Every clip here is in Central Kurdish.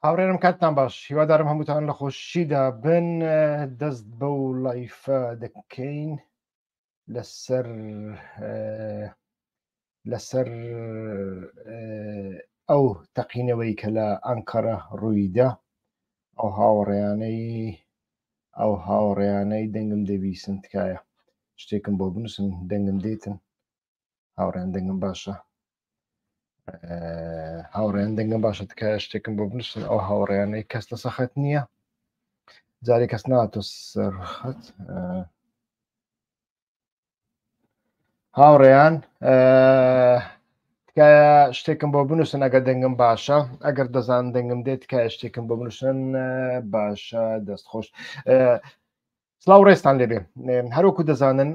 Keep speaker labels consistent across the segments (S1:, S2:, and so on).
S1: هاوڕێنم کاتتان باش هیوادارم هەمووتان لە خۆشیدا بن دەست بەو لایفە دەکەین لەسەر لەسەر ئەو تەقینەوەی کە لە ئەنقەرە ڕوویدا ئەو هاوڕێیانەی دەنگم دەبیسن تکایە شتێکم بۆ بنووسن دەنگم دێتن هاوڕێیان دەنگم باشە هاوڕێیان دەنگم باشە تکایە شتێکم بۆ بنووسن ئەو هاوڕێیانەی کەس لە سەخت نییە جارێ کەس ناتۆ سەرخەت هاوڕێیان تکایە شتێکم بۆ بنووسن ئەگەر دەنگم باشە ئەگەر دەزان دەنگم دێت تکایە شتێکم بۆ بنووسن باشە دەستخۆش سڵاو ڕێستان لێبێ هەروکو دەزانن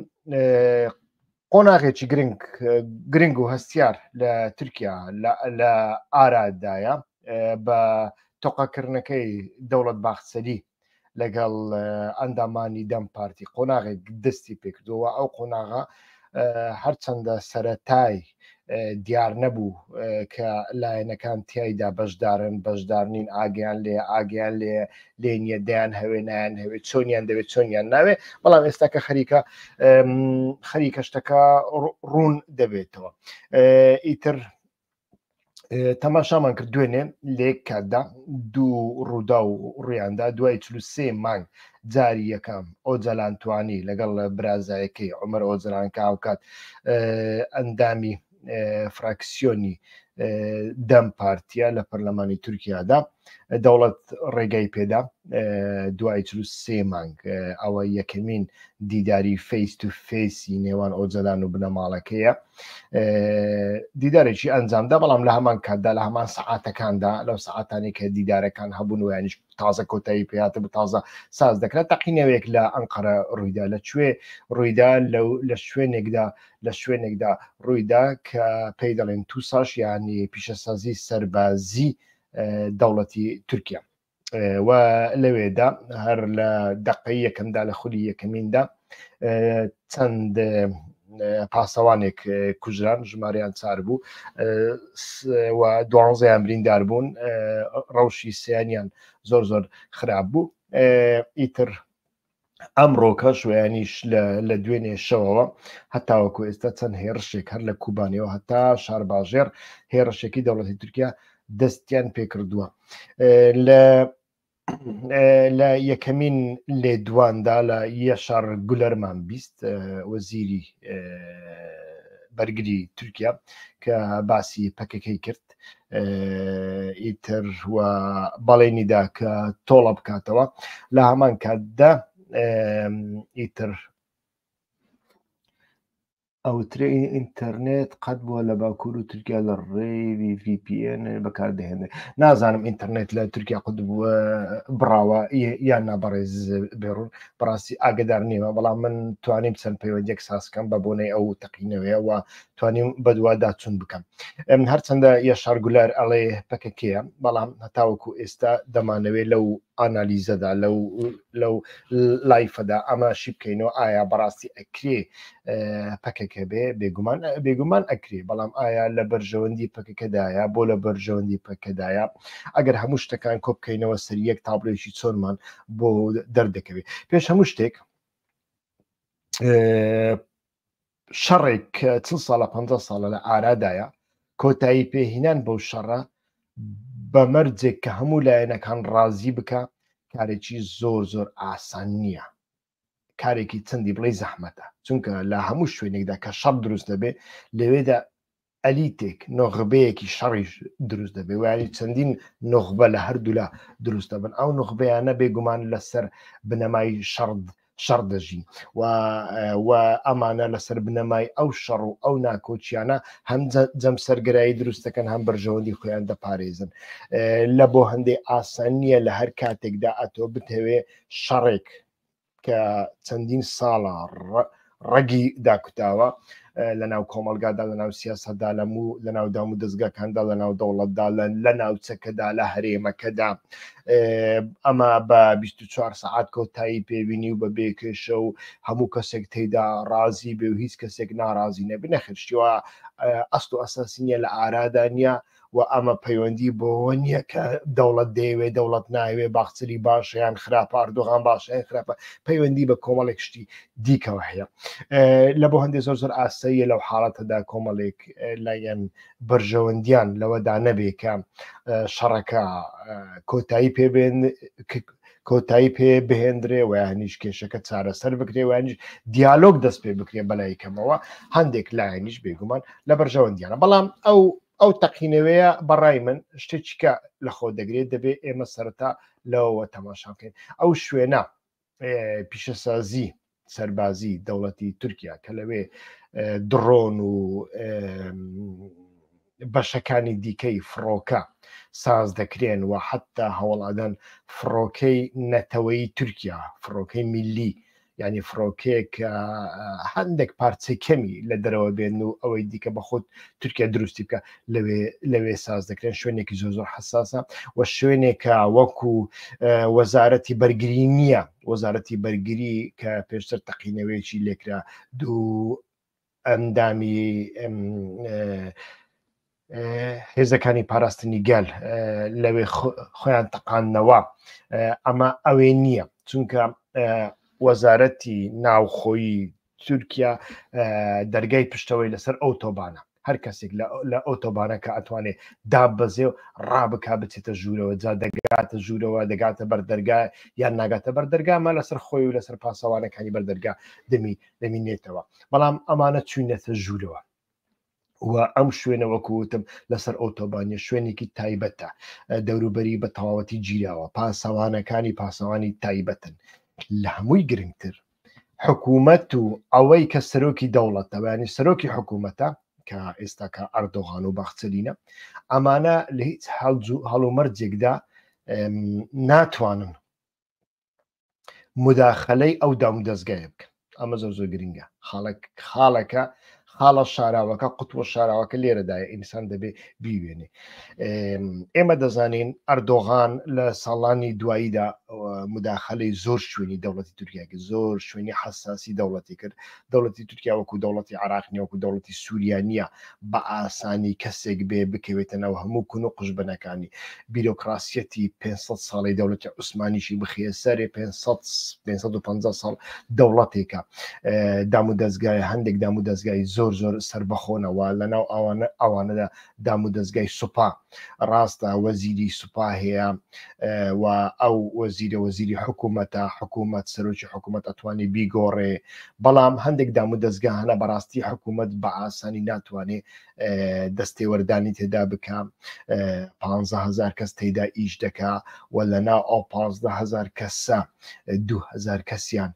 S1: قۆناغێکی گرنگ و هەستیار لە تورکیا لە ئارادایە بە تۆقەکردنەکەی دەوڵەت باخچەلی لەگەڵ ئەندامانی دەم پارتی قۆناغێک دەستی پێکردەوە ئەو قۆناغا هەرچەندە سەرەتای دیار نەبوو کە لایەنەکان تیایدا بەشدارنین ئاگیان لێ نیە دەیان هەوێ نایان هەوێت چۆنیان دەوێت چۆنیان ناوێ بەڵام ئێستا کە خەریکە شتەکە ڕوون دەبێتەوە ئیتر تەماشامان کرد دوێنێ لێک کاتدا دوو ڕوودا و ڕویاندا دوای 43 مانگ جاری یەکەم ئۆجەلان توانی لەگەڵ برازایەکەی عومەر ئۆجەلان کاوکات ئەندامی فراکسیۆنی دەم پارتیە لە پەرلەمانی تورکیادا دەوڵەت ڕێگای پێدا دوای 43 مانگ ئەوە یەکەمین دیداری فیس تو فیسی نێوان ئۆجەلان و بنەماڵەکەیە دیدارێکی ئەنجامدا بەڵام لە هەمان کاتدا لە هەمان سەعاتەکاندا لەو سەعاتانی کە دیدارەکان هەبوون و یانیش تازە کۆتایی پێهاتە بە تازە ساز دەکرێت تەقینەوەیەک لە ئەنقەرە ڕوویدا لەکوێ ڕوویدا لە شوێنێکدا ڕوویدا کە پێی دەڵێن تووساش یانی پیشەسازی سەربازی دەوڵەتی تورکیا و لەوێدا هەر لە دەقەی یەکەمدا لە خولی یەکەمیندا چەند پاسەوانێک کوژران ژمارەیان 4 بوو و 12 بریندار بوون ڕەوشی سییانیان زۆر خراپ بوو ئیتر ئەمڕۆکەش ویانیش لە دوێنێ شەوەوە هەتاوەکو ئێستا چەند هێرشێک هەر لە کوبانیەوە هەتا شارباژێر هێرشێکی دەوڵەتی تورکیا دەستیان پێکردووە لە یەکەمین لێدواندا لە یەشار گولەرمان بیست وەزیری بەرگری تورکیا کە باسی پەکەکەی کرد ئیتر و بەڵێنیدا کە تۆڵە بکاتەوە لە هەمان کاتدا ئیتر ئەوترێ ئینتەرنێت قەت بووە لە باکوور و تورکیا لە ڕێی VPN بەکاردەهێنێت نازانم ئینتەرنێت لە تورکیا قوت بڕاوە یان نابەڕێز بێڕون بەڕاستی ئاگدار نیمە بەڵام من توانیم چەند پەیوەندێک ساسکەم بە بۆنەی ئەو تەقینەوەیە و توانیم بەدووادا چون بکەم هەرچەندە یەشار گولار ئەڵێ پەکەکەیە بەڵام هەتاوەکو ئێستا دەمانەوێت لەو ئانالیزەدا لەو لایفەدا ئەماشی بکەینەوە ئایا بەڕاستی ئەکرێ پەکەکە بێ بێگومان ئەکرێ بەڵام ئایا لە بەرژەوەندی پەکەکەدایە بۆ لە بەرژەوەندی پەکەدایە ئەگەر هەموو شتەکان کۆ بکەینەوە سەر یەک تابلۆیشی چۆنمان بۆ دەردەکەوێت پێش هەموو شتێک شەڕێک 40 ساڵە 50 ساڵە لە ئارادایە کۆتایی پێهینان بەو شەڕە بەمەرجێک کە هەموو لایەنەکان ڕازی بکە کارێکی زۆر ئاسان نییە کارێکی چەندی بڵێ زەحمەتە چونکە لە هەموو شوێنێکدا کە شەڕ دروست دەبێ لەوێدا ئەلیتێک نۆخبەیەکی شەڕیش دروست دەبێ وانی چەندین نۆخبە لە هەردوولا دروست دەبن ئەو نۆخبەیانە بێگومان لەسەر بنەمای شەڕ دەژین و ئەمانە لەسەر بنەمای ئەو شەڕ و ئەو ناکۆچیانە هەم جەم سەرگەرایی دروستەکەن هەم بەرژەوەندی خۆیان دەپارێزن لە بۆ هەندێک ئاسان نییە لە هەر کاتێکدا ئەتۆ بتەوێ شەڕێک کە چەندین ساڵە ڕەگی داکوتاوە لەناو کۆمەلگادا لەناو سیاسەتدا لەناو دام و دەستگاکاندا لەناو دەوڵەتدا لەناو چەکەدا لە هەرێمەکەدا ئەمە بە 24 سعات کۆتایی پێبینی و بە بێکێشە و هەموو کەسێک تێیدا ڕازی بێ و هیچ کەسێک ناڕازی نەبێ نەخشتیوە ئەست و ئەساسی نیە لە ئارادا نیە و ئەمە پەیوەندی بۆەوە نییە کە دەوڵەت دەیەوێ دەوڵەت ناوێ باخچری باشیان خراپە ئەردۆغان باشیان خراپە پەیوەندی بە کۆمەڵێک شتی دیکەوە هەیە لە بۆ هەندێک زۆر ئاساییە لەو حاڵەتەدا کۆمەڵێک لایەن بەرژەوەندیان لەوەدا نەبێ کە شەڕەکە کۆتایی پێ بهێنرێ و یانیش کێشەکە چارەسەر بکرێ و یانیش دیالۆگ دەست پێ بکرێ بەلای کەمەوە هەندێک لایەنیش بێگومان لە بەرژەوەندیانە بەڵام ئەو تەقینەوەیە بەڕای من شتێکیکە لە خۆ دەگرێت دەبێت ئێمە سەرەتا لەوەوە تەماشاکەین ئەو شوێنە پیشەسازی سەربازی دەوڵەتی تورکیا کە لەوێ درۆن و بەشەکانی دیکەی فڕۆکە ساز دەکرێن و حتا هەوڵادەن فڕۆکەی نەتەوەی تورکیا فڕۆکەی میلی ینی فڕۆکەیەک هەندێک پارچەی کەمی لە دەرەوە بێن و ئەوەی دیکە بە خۆت تورکیا دروستی بکە لەوێ ساز دەکرێن شوێنێکی زۆر حساسە و شوێنێکە وەکو وەزارەتی بەرگری نییە وەزارەتی بەرگری کە پێشتر تەقینەوەیەکی لێکرا دوو ئەندامی هێزەکانی پاراستنی گەل لەوێ خۆیان تەقاندنەوە ئەمە ئەوێ نییە چونکە وەزارەتی ناوخۆیی تورکیا دەرگای پشتەوەی لەسەر ئۆتۆبانە هەر کەسێک لە ئۆتۆبانەکە ئەتوانێت داببەزێ و ڕابک بچێتە ژوورەوە جا دەگاتە ژوورەوە دەگاتە بەردەرگا یان ناگاتە بەردەرگامە لەسەر خۆی و لەسەر پاسەوانەکانی بەردەرگا دەمینێتەوە بەڵام ئەمانە چوینەتە ژوورەوە و ئەم شوێنە وەکوتم لەسەر ئۆتۆبانیە شوێنێکی تایبەتە دەوروبەری بە تەواوەتی گیراوە پاسەوانەکانی پاسەوانی تایبەتن لە هەمووی گرنگتر حکوومەت و ئەوەی کە سەرۆکی دەوڵەتەوەیانی سەرۆکی حکوومەتە کە ئێستاکە ئەردۆغان و باخچەلینە ئەمانە لە هیچ هەڵومەرجێکدا ناتوانن مداخەلەی ئەو دام و دەستگایە بکەن ئەمە زۆر گرنگە خاڵەکە خاڵە شاراوەکە قوتوە شاراوەکە لێرەدایە ئینسان دەبێ بیوێنێ ئێمە دەزانین ئەردۆغان لە ساڵانی دواییدا مداخەلەی زۆر شوێنی دەوڵەتی تورکیاکە زۆر شوێنی حساسی دەوڵەتی کرد دەوڵەتی تورکیا وەکو دەوڵەتی عراقنی وەکو دەوڵەتی سووریانیە بە ئاسانی کەسێک بێ بکەوێتەنەوە هەموو کون و قژبنەکانی بیرۆکراسیەتی 500 ساڵی دەوڵەتی عوسمانیشی بخیە سەرێ 550 ساڵ دەوڵەتێکە دام و دەستگای هەندێک دام و دەستگای زۆر سربەخۆنەوە لەناو ئەوانەدا دام و دەستگای سوپا ڕاستە وەزیری سوپا هەیە و ئەو وەزیری حکوومەتە حکوومەت سەرۆکی حکوومەت ئەتوانی بیگۆڕێ بەڵام هەندێک دام و دەستگا هەنە بەڕاستی حکوومەت بە ئاسانی ناتوانێت دەستێوەردانی تێدا بکە 15,000 کەس تێدا ئیش دەکا و لەناو ئەو 15,000 کەسە 2,000 کەسیان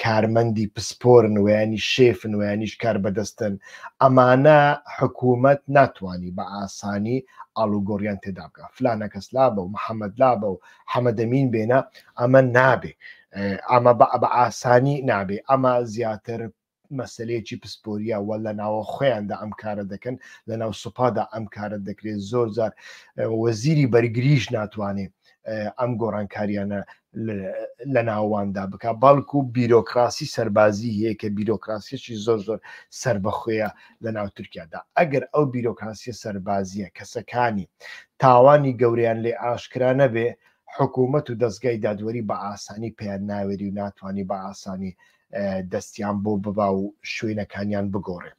S1: کارمەندی پسپۆرن ویانی شێفن ویانیش کار بەدەستن ئەمانە حکوومەت ناتوانانی بە ئاسانی ئاڵوگۆڕیان تێدا بکە فلانە کەس لابە و محەممەد لابە و حەمەدەمین بێنە ئەمە نابێ ئەمە بە ئاسانی نابێ ئەمە زیاتر مەسلەیەکی پسپۆریە وە لە ناوە خۆیاندا ئەم کارە دەکەن لە ناو سوپادا ئەم کارە دەکرێت زۆر جار وەزیری بەرگریش ناتوانێت ئەم گۆڕانکاریانە لە ناواندا بکە باڵکو و بیرۆکراسی سەربازی هەیە کە بیرۆکراسیەکی زۆر سربەخۆیە لە ناو تورکیادا ئەگەر ئەو بیرۆکراسیە سەربازیە کەسەکانی تاوانی گەوریان لێ ئاشکرا نەبێ حکوومەت و دەستگای دادوەری بە ئاسانی پێیان ناوێری و ناتوانانی بە ئاسانی دەستیان بۆ ببا و شوێنەکانیان بگۆڕێ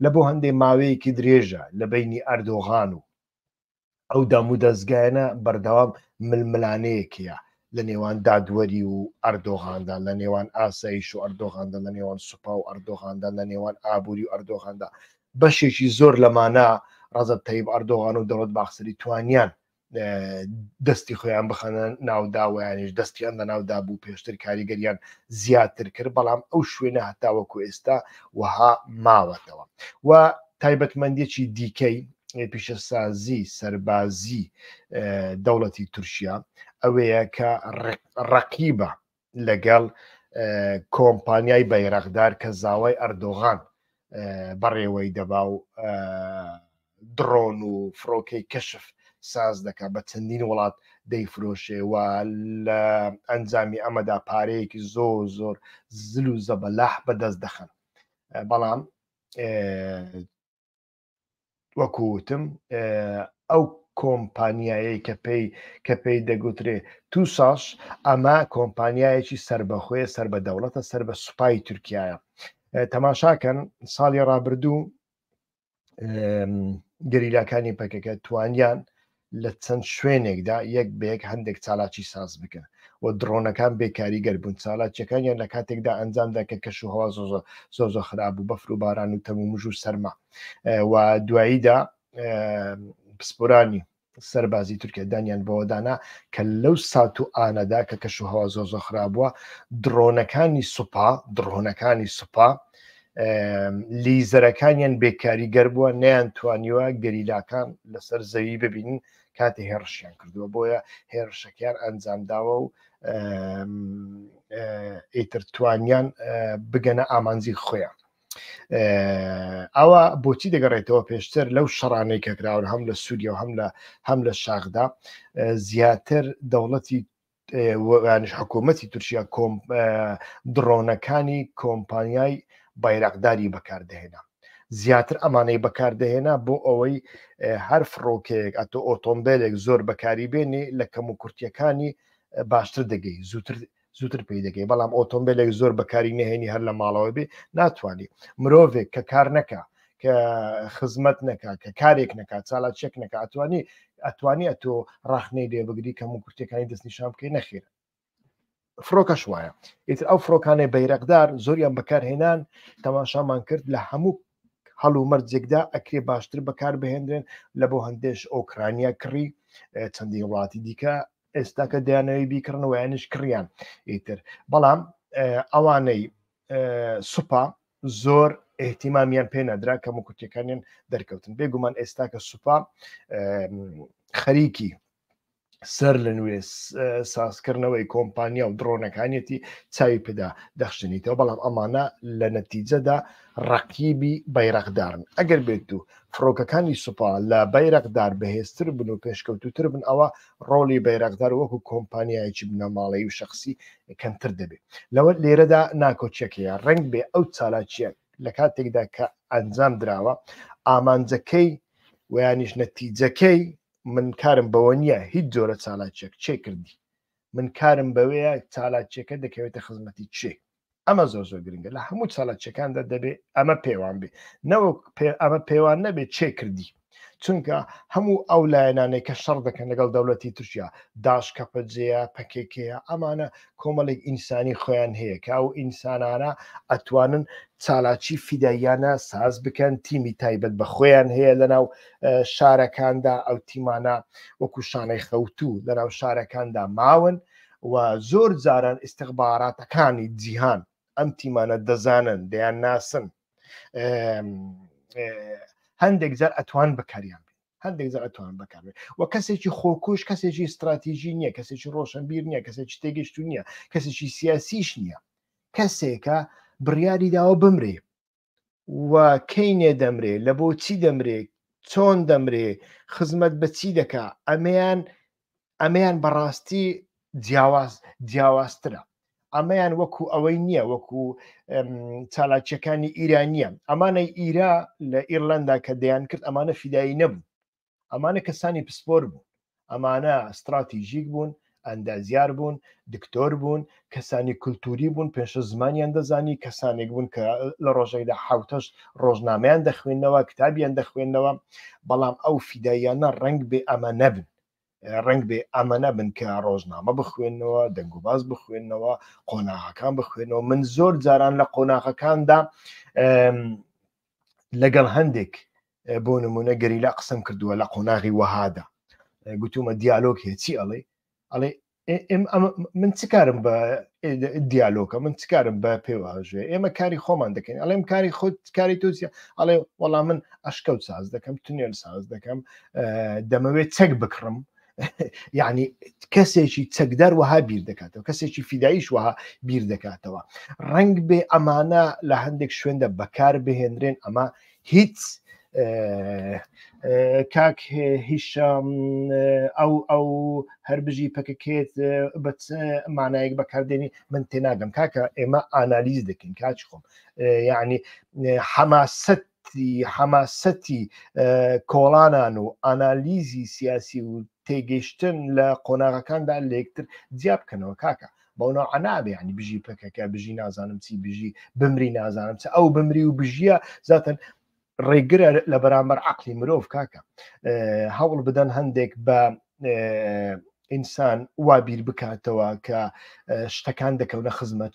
S1: لە بۆ هەندێک ماوەیەکی درێژە لە بینی ئەردۆغان و ئەو دام و دەستگایانە بەردەوام ململانەیەکیە لە نێوان دادوەری و ئەردۆغاندا لە نێوان ئاسایش و ئەردۆغاندا لە نێوان سوپا و ئەردۆغاندا لە نێوان ئابووری و ئەردۆغاندا بەشێکی زۆر لەمانە ڕەزەب تەیب ئەردۆغان و دەوڵەت باخسەری توانیان دەستی خۆیان بخەنە ناوداوەیانیش دەستیان لە ناودا بوو پێشتر کاریگەریان زیاتر کرد بەڵام ئەو شوێنە هەتاوەکو ئێستا وها ماوەتەوە و تایبەتمەندێکی دیکەی پیشەسازی سەربازی دەوڵەتی تورکیا ئەوەیە کە ڕەقیبە لەگەڵ کۆمپانیای بەیرەغدار کە زاوای ئەردۆغان بەڕێوەی دەبا و درۆن و فڕۆکەی کەشف ساز دەکات بە چەندین وڵات دەیفرۆشێ و لە ئەنجامی ئەمەدا پارەیەکی زۆر زل و زەبەلاح بەدەست دەخەن. بەڵام وەکوتم ئەو کۆمپانیایە کە پێی دەگوترێ تو ساش ئەمە کۆمپانیایەکی سربەخۆیە سەر بە دەوڵەتە سەر بە سوپای تورکایە. تەماشاکەن ساڵی ڕابردوو گەریلاکانی پەکەکە توانیان لە چەند شوێنێکدا یەک بەیەک هەندێک چالاکی ساز بکەن و درۆنەکان بێکاریگەر بوون چالاکیەکانیان لە کاتێکدا ئەنجامدا کە کەش و هەوا زۆ خراپ و بەفر و باران و تەمومژ و سەرما و دواییدا پسپۆرانی سەربازی تورکیا دانیان بەوەدانا کە لەو سات و ئانەدا کە کەش و هەوا زۆ خراپ بووە درۆنەکانی سوپا لیزەرەکانیان بێکاریگەر بووە نیان توانیوە گەریلاکان لەسەر زەوی ببینن کاتێ هێڕشیان کردووە بۆیە هێرشەکان ئەنجامداوە و ئیتر توانیان بگەنە ئامانجی خۆیان. ئەوە بۆچی دەگەڕێتەوە پێشتر لەو شەڕانەی کەکراون هەم لە سووریا و هەم لە شاخدا زیاتر دەوڵەتی حکوومەتی تورکیا درۆنەکانی کۆمپانیای بایراقداری بەکاردەهێنا زیاتر ئەمانەی بەکاردەهێنا بۆ ئەوەی هەر فڕۆکەیەک ئەتۆ ئۆتۆمبیلێک زۆر بەکاری بێنێ لە کەم و کورتیەکانی باشتر دەگەی زووتر پێی دەگەی بەڵام ئۆتۆمبیلێک زۆر بەکاری نەهێنی هەر لە ماڵەوە بێ ناتوانانی مرۆڤێک کە کار نەکا کە خزمەت نەکا کە کارێک نەکا چالاچێک نەکە ئەتوانی ئەتۆ ڕاخنەی لێ بگری کەم و کورتەکانی دەستنیشان بکەی نەخێرە فڕۆکەش وایە ئیتر ئەو فڕۆکانەی بەیرەقدار زۆریان بەکارهێنان تەماشامان کرد لە هەموو هەڵ و مەرجێکدا ئەکرێ باشتر بەکار بهێنرێن لە بۆ هەندێش ئۆکرانیا کڕی چەندی وڵاتی دیکە ئێستا کە دایانەوەی بیکردن ویانش کڕیان ئیتر بەڵام ئەوانەی سوپا زۆر ئێحتیمامیان پێ نەدرا کەم و کورتەکانیان دەرکەوتن بێگومان ئێستا کە سوپا خەریکی سەر لە نوێ سازکردنەوەی کۆمپانیا و درۆنەکانیەتی چاوی پێدا دەخشنیتەوە بەڵام ئەمانە لە نەتیجەدا ڕەقیبی بەیرەقدارن ئەگەر بێت و فڕۆکەکانی سوپا لە بەیرەقدار بەهێزتر بن و پێشکەوتوتر بن ئەوە ڕۆڵی بەیرەقدار وەکو کۆمپانیایکی بنەماڵەی و شخصی کەمتر دەبێت لەوە لێرەدا ناکۆچەکەیە ڕنگ بێ ئەو چالاکیە لە کاتێکدا کە ئەنجام درراوە ئامانجەکەی ویانیش نەتیجەکەی من کارم بەوە نییە هیچ جۆرە چالاکیەک چێ کردی من کارم بەوەیە چالاکیەکە دەکەوێتە خزمەتی چێ ئەمە زۆر گرنگە لە هەموو چالاکیەکاندا دەبێت ئەمە پێوان بێ نەوەک ئەمە پێوان نەبێت چێ کردی چونکە هەموو ئەو لایەنانەی کە شەڕ دەکەن لەگەڵ دەوڵەتی تورکیا داش کەپەجەیە پەکێکەیە ئەمانە کۆمەڵێک ئینسانی خۆیان هەیە کە ئەو ئینسانانە ئەتوانن چالاکی فیداییانە ساز بکەن تیمی تایبەت بە خۆیان هەیە لەناو شارەکاندا ئەو تیمانە وەکو شانەی خەوتوو لەناو شارەکاندا ماون و زۆر جاران ئیستیخباراتەکانی جیهان ئەم تیمانە دەزانن دەیان ناسن هەندێک جار ئەتوان بەکاریان هەندێک جار ئەتوان بەکارێت و کەسێکی خۆکوش کەسێکی استراتیژی نییە کەسێکی ڕۆشنبیر نییە کەسێکی تێگەشت نییە کەسێکی سیاسیش نییە کەسێکە بڕیاری داوە بمرێ و کەینێ دەمرێ لە بۆ چی دەمرێ چۆن دەمرێ خزمەت بە چی دەکا ئەمەیان بەڕاستی جیاوازترە ئەمەیان وەکو ئەوەی نییە وەکو چالاکیەکانی ئیرانیە ئەمانەی ئیرا لە ئیرلندا کە دەیان کرد ئەمانە فیدایی نەبوو ئەمانە کەسانی پسپۆر بوون ئەمانە استراتیژیک بوون ئەندازیار بوون دکتۆر بوون کەسانی کولتوری بوون پێشە زمانیان دەزانی کەسانێک بوون کە لە ڕۆژێکدا حوتەش ڕۆژنامەیان دەخوێندنەوە کتابیان دەخوێندنەوە بەڵام ئەو فیداییانە ڕنگ بێ ئەمە نەبن ڕنگ بێ ئەمە نەبن کە ڕۆژنامە بخوێنەوە دەنگ و باز بخوێنەوە قۆناغەکان بخوێنەوە من زۆر جاران لە قۆناغەکاندا لەگەڵ هەندێک بۆ نمونە گەریلا قسەم کردووە لە قۆناغی وەهادا گوتومە دیالۆگ هێچی ئەڵێ من چ کارم بە دیالۆکە من چ کارم بە پێوەژێ ئێمە کاری خۆمان دەکەین ئەڵێم کاری خۆت کاری تۆزیە ئەڵێ وەڵام من ئەشکەوت ساز دەکەم تونێل ساز دەکەم دەمەوێت چەک بکڕم يعني کەسێکی چەکدار وەها بیر دەکاتەوە، کەسێکی فیداییش وەها بیر دەکاتەوە. ڕنگ بێ ئەمانە لە هەندێک شوێندا بەکار بهێنرێن، ئەمە هیچ کاک هیشام ئەو هەر بژی پەکەکێت بە مانایەک بەکاردێنی من تێناگەم کاکە ئێمە ئانالیز دەکەین کاچ خۆم، یعنی حماسەتی کۆڵانان و ئانالیزی سیاسی و تێگەیشتن لە قۆناغەکاندا لە یەکتر جیا بکەنەوە کاکە، بەونەوە عنابێ ینی بژی پەکەکە بژی نازانم چی بژی بمری نازانم چ ئەو بمری و بژیە زاتن ڕێگرە لە بەرامبەر عەقلی مرۆڤ کاکە. هەوڵ بدەن هەندێک بە ئینسان وا بیر بکاتەوە کە شتەکان دەکەونە خزمەت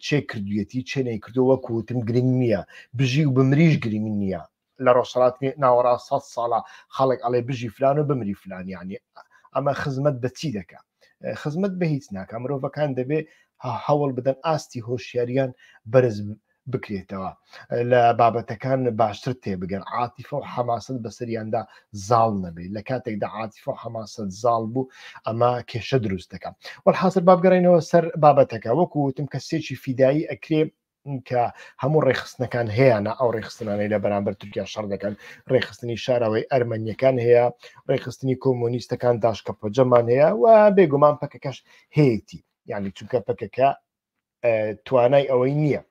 S1: چێ کردویەتی چێ نەیکردو وەکوتم گرنگ نییە، بژی و بمریش گرنگ نییە. لە ڕۆژهەڵاتی ناوەڕاست 100 ساڵە خەڵک ئەڵێ بژی فلان و بمری فلان، یعنی ئەمە خزمەت بە چی دەکات؟ خزمەت بە هیچ ناکە. مرۆڤەکان دەبێ هەوڵ بدەن ئاستی هۆشیاریان بەرز بکرێتەوە، لە بابەتەکان باشتر تێبگەن، عاتیفە و حەماست بەسەریاندا زاڵ نەبێت. لە کاتێکدا عاتیفە و حەماست زاڵ بوو ئەمە کێشە دروست دەکەم. وەڵحاسر بابگەڕێنەوە سەر بابەتەکە، وەکوتم کەسێکی فیدایی ئەکرێ کە هەموو ڕێخستنەکان هەیەە، ئەو ڕێخستنانەی لە بەرامبەر تورکیا شەڕ دەکەن، ڕێخستنی شاراوەی ئەرمەنیەکان هەیە، ڕێخستنی کۆمۆنیستەکان داشکەپۆجەمان هەیە و بێگومان پەکەکەش هەیەی، یعنی چونکە پەکەکە توانای ئەوەی نییە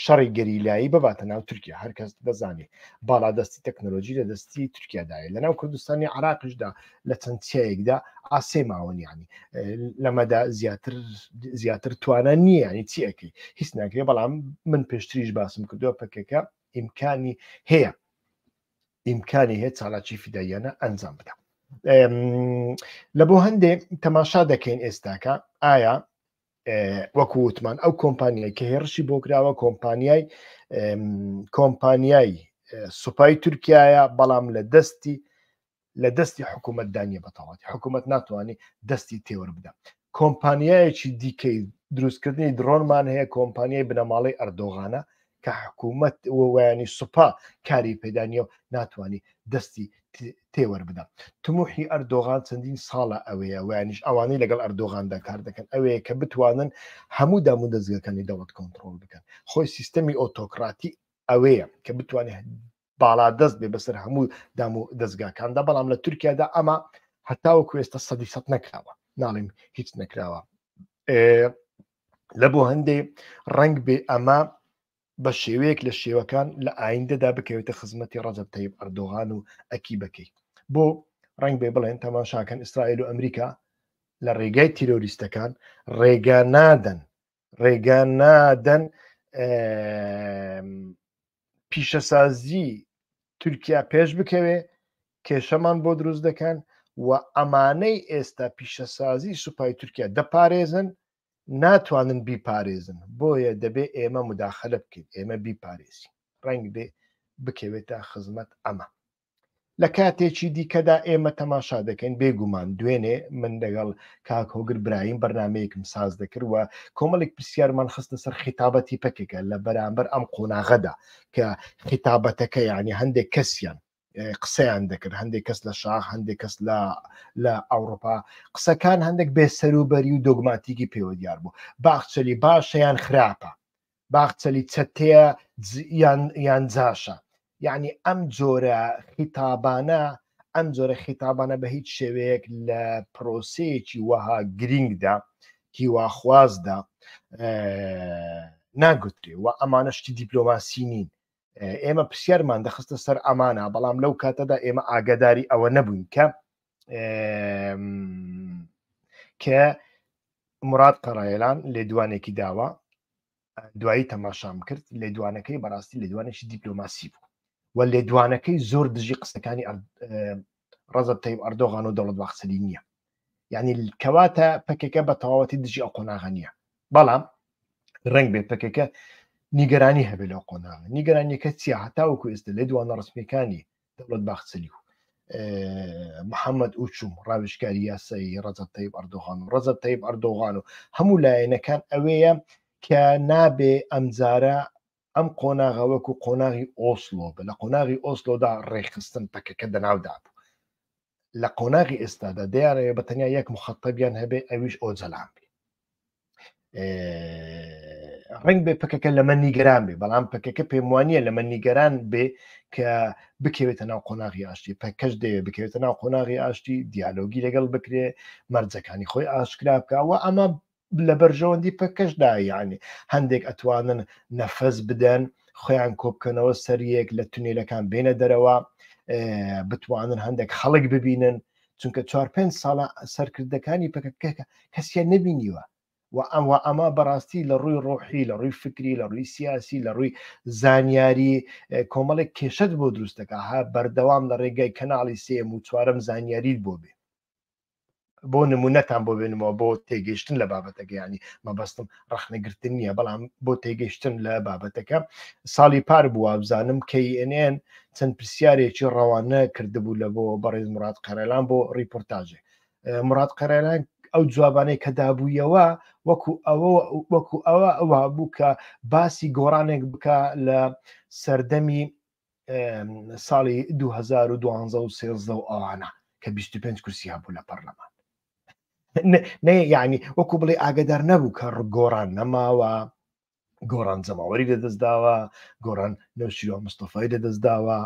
S1: شەڕی گەریلایی بباتە ناو تورکیا. هەرکەس دەزانێت باڵادەستی تەکنۆلۆژی لە دەستی تورکیادایە. لە ناو کوردستانی عراقیشدا لە چەند چیایەکدا ئاسێ ماوەن، ینی لەمەدا زیاتر توانە نییە، ینی چی ئەەکەی هیچ ناکرێت. بەڵام من پێشتریش باسم کردووە پەکەکە ئیمکانی هەیە چالاکی فیداییانە ئەنجام بدە. لە بۆ هەندێ تەماشا دەکەین ئێستاکە ئایا وەکووتمان ئەو کۆمپانیای کە هێرشی بۆ کراوە کۆمپانیای سوپای تورکایە، بەڵام لە دەستی حکوومەتدانیە بەتەواتی، حکوومەت ناتوانێت دەستی تێوە بدە. کۆمپانیایەکی دیکەی دروستکردنی درۆنمان هەیە، کۆمپانیای بنەماڵی ئەردۆغانە کە حکوومەت وەیانی سوپا کاری پێدانیە و ناتوانانی دەستی تێوە بدە. تموحی ئەردۆغان چەندین ساڵە ئەوەیە، ویانیش ئەوانەی لەگەڵ ئەردۆغاندا کار دەکەن ئەوەیە کە بتوانن هەموو دام و دەستگەکانی دەوڵەت کۆنتترۆل بکەن. خۆی سیستەمی ئۆتۆکراتی ئەوەیە کە بتوانێت باڵا دەست بێ بەسەر هەموو دام و دەستگاکاندا، بەڵام لە تورکیادا ئەمە هەتاوەکو ئێستا 100% نەکراوە، ناڵێم هیچ نەکراوە. لە بۆ هەندێ ڕنگ بێ ئەمە بە شێوەیەک لە شێوەکان لە ئایندەدا بکەوێتە خزمەتی ڕەجەب تەیب ئەردۆغان و ئەکی بکەی. بۆ ڕنگ بێ بڵێن تەماشاکەن ئیسرائیل و ئەمریکا لە ڕێگای تیرۆریستەکان ڕێگا نادەن پیشەسازی تورکیا پێش بکەوێ، کێشەمان بۆ دروست دەکەن و ئەمانەی ئێستا پیشەسازی سوپای تورکیا دەپارێزن ناتوانن بیپارێزن، بۆیە دەبێ ئێمە مداخەلە بکەین، ئێمە بیپارێزین. ڕنگ بێ بکەوێتە خزمەت ئەمە. لە کاتێکی دیکەدا ئێمە تەماشا دەکەین، بێگومان دوێنێ من لەگەڵ کاک هۆگر برایم بەرنامەیەکم ساز دەکرد و کۆمەڵێک پرسیارمان خستە سەر خیتابەتی پەکێکە لە بەرامبەر ئەم قۆناغەدا کە خیتابەتەکە یعنی هەندێک کەسیان قسەیان دەکرد، هەندێک کەس لە شاخ، هەندێک کەس لە ئەوروپا، قسەکان هەندێک بێسەروبەری و دۆگماتیکی پێوە دیار بوو. باخچەلی باشە یان خراپە، باخچەلی چەتەیە یان جاشە، یعنی ئەم جۆرە خیتابانە بە هیچ شێوەیەک لە پرۆسەیەکی وەها گرنگدا هیواخوازدا ناگوترێ و ئەمانە شتی دیپلۆماسی نین. ئێمە پرسیارمان دەخستە سەر ئەمانە، بەڵام لەو کاتەدا ئێمە ئاگاداری ئەوە نەبووین کە مراد قەرایەلان لێدوانێکی داوە، دوایی تەماشام کرد، لێدوانەکەی بەڕاستی لێدوانێکی دیپلۆماسی بوو و لێدوانەکەی زۆر دژی قسەکانی ڕەجەب تەیب ئەردۆغان و دەوڵەت باخچەلی نییە، یعنی کەواتە پەکێکە بە تەواوەتی دژی ئەو قۆناغە نییە. بەڵام ڕنگ بێ پەکێکە نیگەرانی هەبێت لەو قۆناغە. نیگەرانیەکە چیە؟ هەتاوەکو ئێستا لێدوانە ڕسمیەکانی دەوڵەت باخچەلی و محەممەد ئوچوم ڕاوێژکاری یاسایی ڕەجەب تەیب ئەردۆغان و ڕەجەب تەیب ئەردۆغان و هەموو لایەنەکان ئەوەیە کە نابێ ئەمجارە ئەم قۆناغە وەکو قۆناغی ئۆسلۆ بە، لە قۆناغی ئۆسلۆدا ڕێخستن پەکەکە دەناودا بوو، لە قۆناغی ئێستادا دیارە بەتەنیا یەک مخەتەبیان هەبێ ئەویش ئۆجەلان بێ. ڕنگ بێ پکەکە لەمە نیگەران بێ، بەڵام پکەکە پێم وانە لەمە نیگەران بێ کە بکەوێتە ناو قۆناغی ئاشتی. پکەش دەوێت بکەوێتە ناو قۆناغی ئاشتی، دیالۆگی لەگەڵ بکرێ، مەرجەکانی خۆی ئاشکرا بکەوە. ئەمە لە بەرژەوەندی پکەشدا، یعنی هەندێک ئەتوانن نەفەس بدەن، خۆیان کۆبکەنەوە سەریەک لە تونێلەکان بێنە دەرەوە، بتوانن هەندێک خەڵک ببینن، چونکە 4-5 ساڵە سەرکردەکانی پکەکە کەسیان نبینیوە. و ئەمە بەڕاستی لە ڕووی ڕۆحی، لە ڕووی فکری، لە ڕووی سیاسی، لە ڕووی زانیاری کۆمەڵێک کێشەت بۆ دروستەکە. ها بەردەوام لە ڕێگای کەناڵی 3 و 4 زانیاریت بۆ بێ، بۆ نمونەتان بۆ بێنمەوە بۆ تێگەیشتن لە بابەتەکە. ینی مەبەستم ڕەخنەگرتن نییە، بەڵام بۆ تێگەیشتن لە بابەتەکە ساڵی پار بووە بزانم KNN چەند پرسیارێکی ڕەوانە کردبوو لە بۆ بەڕێز مراد قەرەلان بۆ ڕیپۆرتاژێ. مراد قەرەلان ئەو جوابانەی کە دابوویەوە وەکو ئەوە بوو کە باسی گۆڕانێک بکە لە سەردەمی ساڵی 2012 و 13 ئەوانە کە 25 کورسی هەبوو لە پەرلەمان. یعنی وەکو بڵێ ئاگدار نەبوو کە گۆڕان نەماوە، گۆڕان جەماوەری لەدەستداوە، گۆڕان نەوشیرۆ مستەفای لەدەستداوە،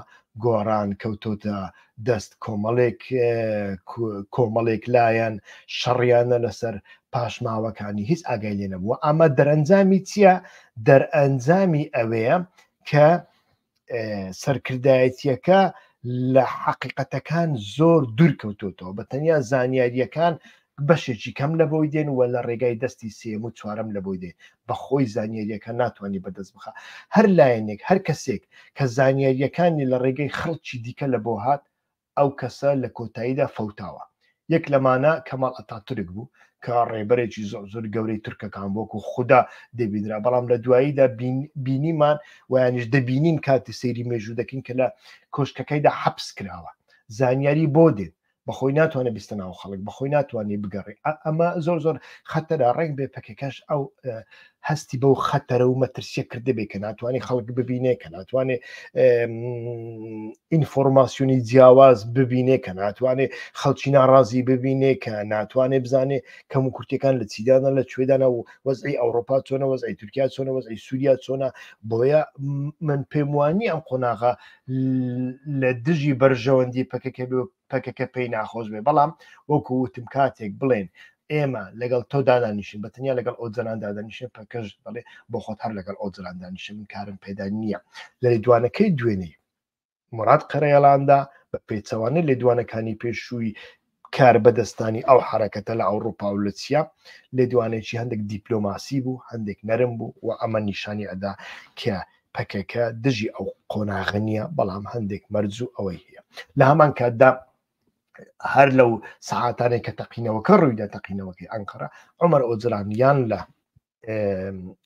S1: گۆڕان کەوتۆتە دەست کۆمەڵێک لایەن، شەڕیانە لەسەر پاشماوەکانی، هیچ ئاگای لێ نەبووە. ئەمە دەرەنجامی چییە؟ دەرئەنجامی ئەوەیە کە سەرکردایەتیەکە لە حەقیقەتەکان زۆر دوورکەوتۆتەوە، بە تەنیا زانیاریەکان بەشێکی کەم لە بۆی دێن و لە ڕێگای دەستی 3 و 4 لە بۆی دێن، بەخۆی زانیاریەکە ناتوانانی بەدەست بخە. هەر لایەنێک، هەر کەسێک کە زانیاریەکانی لە ڕێگەی خەڵکی دیکە لە بۆ هات، ئەو کەسە لە کۆتاییدا فەوتاوە. یەک لەمانە کەماڵ ئەتاتورک بوو کە ڕێبەرێکی زۆر گەورەی تورکەکان بۆکو خوددا دەبیدرا، بەڵام لە دواییدا بینیمان ویانیش دەبینین کاتی سەیری مێژوو دەکەین کە لە کۆشکەکەیدا حەبس کراوە. زانیاری بۆ دێن، بەخۆی ناتوانێت بیستە ناو خەڵک، بەخۆی ناتوانێت بگەڕێ. ئەمە زۆر خەتەرە. ڕێک بێ پکەکەش ئەو هەستی بەو خەتەرە و مەترسیە کردبێ کە ناتوانێت خەڵک ببینێ، کە ناتوانێت ئینفۆرماسیۆنی جیاواز ببینێ، کە ناتوانێت خەڵکی ناڕازی ببینێ، کە ناتوانێت بزانێ کەم و کورتەکان لە چیدانە، لە کوێدانە و وەزعی ئەوروپا چۆنە، وەزعی تورکیا چۆنە، وەزعی سووریا چۆنە. بۆیە من پێم وانی ئەم قۆناغا لە دژی بەرژەوەندی پکەکە پێی ناخۆش بێ. بەڵام وەکو وتم کاتێک بڵێن ئێمە لەگەڵ تۆ دادانیشین، بەتەنیا لەگەڵ ئۆجەلان دادانیشێن، پکەش دەڵێ بۆ خۆت هەر لەگەڵ ئۆجەلان دانیشە، من کارم پێدا نییە. لە لێدوانەکەی دوێنەی مراد قەرەیەڵاندا بە پێچەوانە لێدوانەکانی پێشووی کار بەدەستانی ئەو حرەکەتە لە ئەوروپا و لە چیا لێدوانێکی هەندێک دیپلۆماسی بوو، هەندێک نەرم بوو و ئەمە نیشانی ئەدا کە پکەکە دژی ئەو قۆناغە نییە، بەڵام هەندێک مەرجوو ئەوەی هەیە. لە هەمان کاتدا هەر لەو سەعاتانێک کە تەقینەوەکە ڕوویدا، تەقینەوەکەی ئەنقەرە، عومەر ئۆجەلان یان لە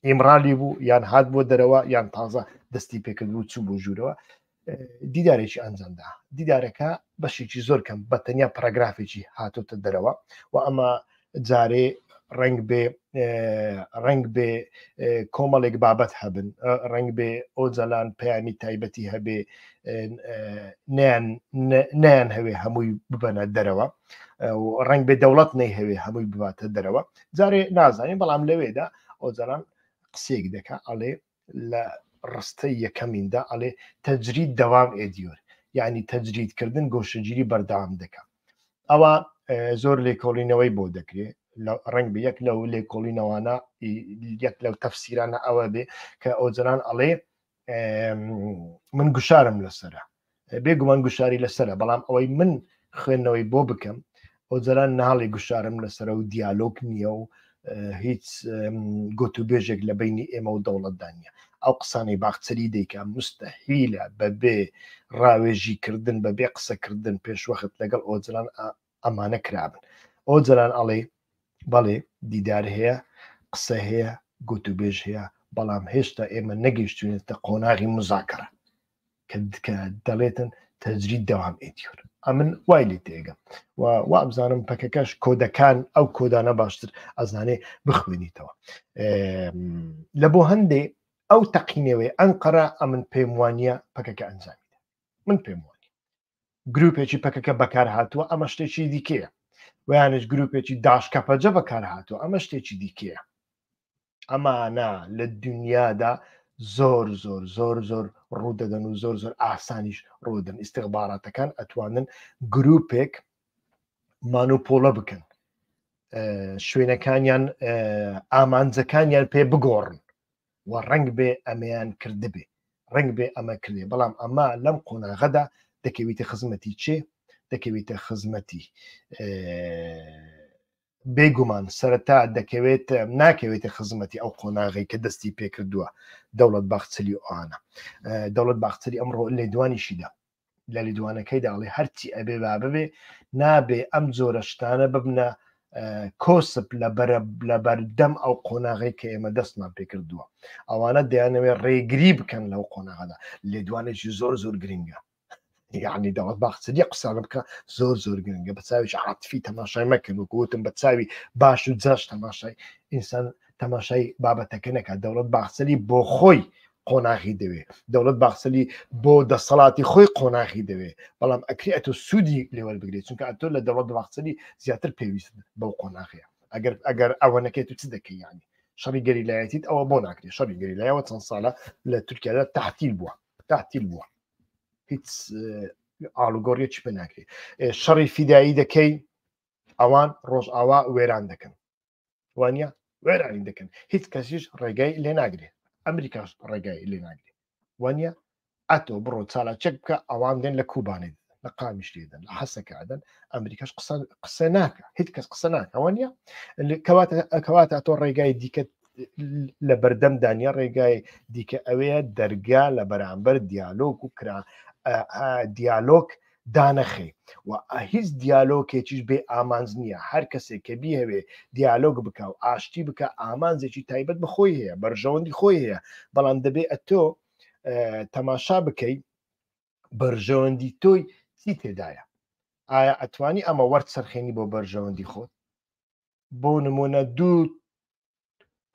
S1: ئیمرالی بوو، یان هات بۆ دەرەوە، یان تازە دەستی پێکرد بوو چوو بۆ ژوورەوە، دیدارێکی ئەنجامدا. دیدارەکە بەشێکی زۆر کەم بە تەنیا پاراگرافێکی هاتۆتە دەرەوە و ئەمە جارێ ڕنگ بێ کۆمەڵێک بابەت هەبن، ڕنگ بێ ئۆجەلان پەیامی تایبەتی هەبێ، نیان هەوێ هەمووی ببەنە دەرەوە، ڕنگ بێ دەوڵەت نەی هەوێ هەمووی بباتە دەرەوە. جارێ نازانین، بەڵام لەوێدا ئۆجەلان قسێک دەکا، ئەڵێ لە ڕستەی یەکەمیندا ئەڵێ تەجرید دەوام ئێدیۆر، یعنی تەجریدکردن گۆشەگیری بەردەوام دەکە. ئەوە زۆر لێکۆڵینەوەی بۆ دەکرێت، ڕنگ بە یەک لەو لێکۆڵینەوانە، یەک لەو تەفسیرانە ئەوە بێ کە ئۆجەلان ئەڵێ من گوشارم لەسرە، بێگومان گوشاری لەسرە، بەڵام ئەوەی من خوێندنەوەی بۆ بکەم، ئۆجەلان ناڵی گوشارم لەسرە و دیالۆگ نییە و هیچ گۆتوبێژێک لە بینی ئێمە و دەوڵەتدا نیە. ئەو قسانەی باخچەری دەیکە مستەحیلە بەبێ ڕاوێژیکردن، بەبێ قسەکردن پێشوەخت لەگەڵ ئۆجەلان ئەمانە کرابن. ئۆجەلان ئەڵێ بەڵێ دیدار هەیە، قسە هەیە، گۆتوبێژ هەیە، بەڵام هێشتا ئێمە نەگەیشتوێتە قۆناغی مزاکەرە کە دەڵێتن تەجرید دەوام ئێدیۆر. ئەمن وای لێ تێگەم و وابزانم پکەکەش کۆدەکان ئەو کۆدانە باشتر ئەزانێ بخوێنیتەوە. لە بۆ هەندێ ئەو تەقینەوەی ئەنقەرە ئەمن پێم وانە پکەکە ئەنجامیدا، من پێم وانی گروپێکی پەکەکە بەکار هاتووە ئەمە شتێکی دیکەیە ویانش گروپێکی داشکەپەجە بەکار هاتووە ئەمە شتێکی دیکەیە ئەمانە لە دنیادا زۆر زۆر زۆر زۆر ڕوودەدەن و زۆر زۆر ئاسانیش ڕوودن ئیستیخباراتەکان ئەتوانن گروپێک مانوپۆلە بکەن شوێنەکانیان ئامانجەکانیان پێ بگۆڕن و ڕنگ بێ ئەمەیان کردبێ ڕنگ بێ ئەمە کردێ بەڵام ئەمە لەم قۆناغەدا دەکەویتە خزمەتی چێ دەکەویتە خزمەتی بێگومان سەرەتا دەکەوێت ناکەوێتە خزمەتی ئەو قۆناغی کە دەستی پێکردووە دەوڵەت باخچەلی ئەوانە دەوڵەت باخچەلی ئەمڕۆ لێدوانیشیدا لە لیدوانەکەی داڵێ هەرچی ئەبێ با ببێ نابێ ئەم جۆرە شتانە ببنە کۆسپ لە بەردەم ئەو قۆناغی کە ئێمە دەستمان پێکردووە ئەوانە دەیانەوێت ڕێگری بکەن لەو قۆناغەدا لێدوانێکی زۆر زۆر گرنگە یعنی دەوڵەت باخچەلی قسانە بکە زۆر زۆر گرنگە بە چاوی عاتفی تەماشای مەکەن و گوتم بە چاوی باش و جەش تەماشای ئینسان تەماشای بابەتەکە نەکات دەوڵەت باخچەلی بۆ خۆی قۆناغی دەوێ دەوڵەت باخچەلی بۆ دەسەڵاتی خۆی قۆناغی دەوێ بەڵام ئەکری ئەتۆ سوودی لێوە بگرێت چونکە ئەتۆ لە دەوڵەت باخچەلی زیاتر پێویست بەو قۆناغەیە ئەگەر ئەوە نەکەیت و چ دەکەی یانی شەڕی گەریلایەتیت ئەوە بۆ ناکرێت شەڕی گەریلایەوە چەند ساڵە لە تورکیادا تەحتیل بووە هیچ ئاڵوگۆڕیەکی پێ ناکرێت شەڕی فیدایی دەکەی ئەوان ڕۆژئاوا وێران دەکەن وانە وێرانی دەکەن هیچ کەسیش ڕێگای لێ ناگرێت ئەمریکاش ڕێگای لێ ناگرێت وانە ئەتۆ بڕۆ چالاچەک بکە ئەوان دێن لە کوبانێت لە قامیش لێدەن لە حەسەکەدەن ئەمریکاش قسە ناکە هیچ کەس قسە ناکە وانە کەواتە ئەتۆ ڕێگای دیکە لە بەردەم دانیا ڕێگای دیکە ئەوەیە دەرگا لە بەرامبەر دیالۆگ و دیالۆگ دانەخێ و هیچ دیالۆکێکیش بێ ئامانج نییە هەر کەسێک کە بیهەوێ دیالۆگ بکە و ئاشتی بکە ئامانجێکی تایبەت بخۆی هەیە بەرژەوەندی خۆی هەیە بەڵام دەبێ ئەتۆ تەماشا بکەی بەرژەوەندی تۆی چی تێدایە ئایا ئەتوانی ئەمە وەرد سەرخێنی بۆ بەرژەوەندی خۆت بۆ نمونە دوو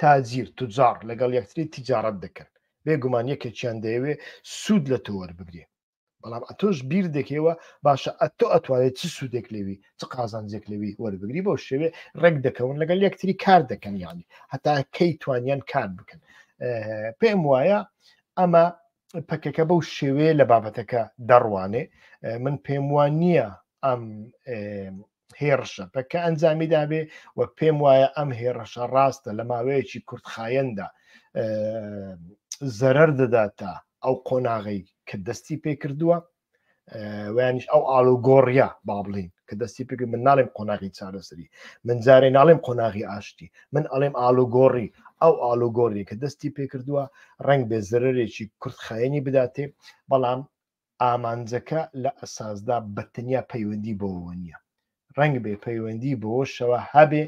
S1: تاجیر توجار لەگەڵ یەکتری تیجارەت دەکەن بێگومان یەکێکیان دەیەوێ سوود لە تۆ وەربگرێ بەڵام ئەتۆش بیر دەکەوە باشە ئەتۆ ئەتوانێت چ سوودێک لێوی چ قازانجێک لێوی وەربگری بۆ شێوێ ڕێک دەکەون لەگەڵ یەکتری کار دەکەن یانی هەتا کەی توانیان کار بکەن پێم وایە ئەمە پەکەکە بەو شێوەیە لە بابەتەکە دەڕوانێ من پێم وان نییە ئەم هێرشە پەکە ئەنجامی دابێ و پێم وایە ئەم هێرشە ڕاستە لە ماوەیەکی کورتخایەندا زەرەر دەداتە ئەو قۆناغی کە دەستی پێ کردووە ویانیش ئەو ئالوگۆڕیا با بڵین کە دەستی پێکرد من ناڵێم قۆناغی چارەسەری من جارێ ناڵێم قۆناغی ئاشتی من ئەڵێم ئالوگۆڕی ئەو ئالوگۆڕی کە دەستی پێ کردووە ڕنگ بێ زەرەرێکی کورتخایەنی بداتێ بەڵام ئامانجەکە لە ئەساسدا بەتەنیا پەیوەندی بۆەوە نییە ڕنگ بێ پەیوەندی بۆشەوە هەبێ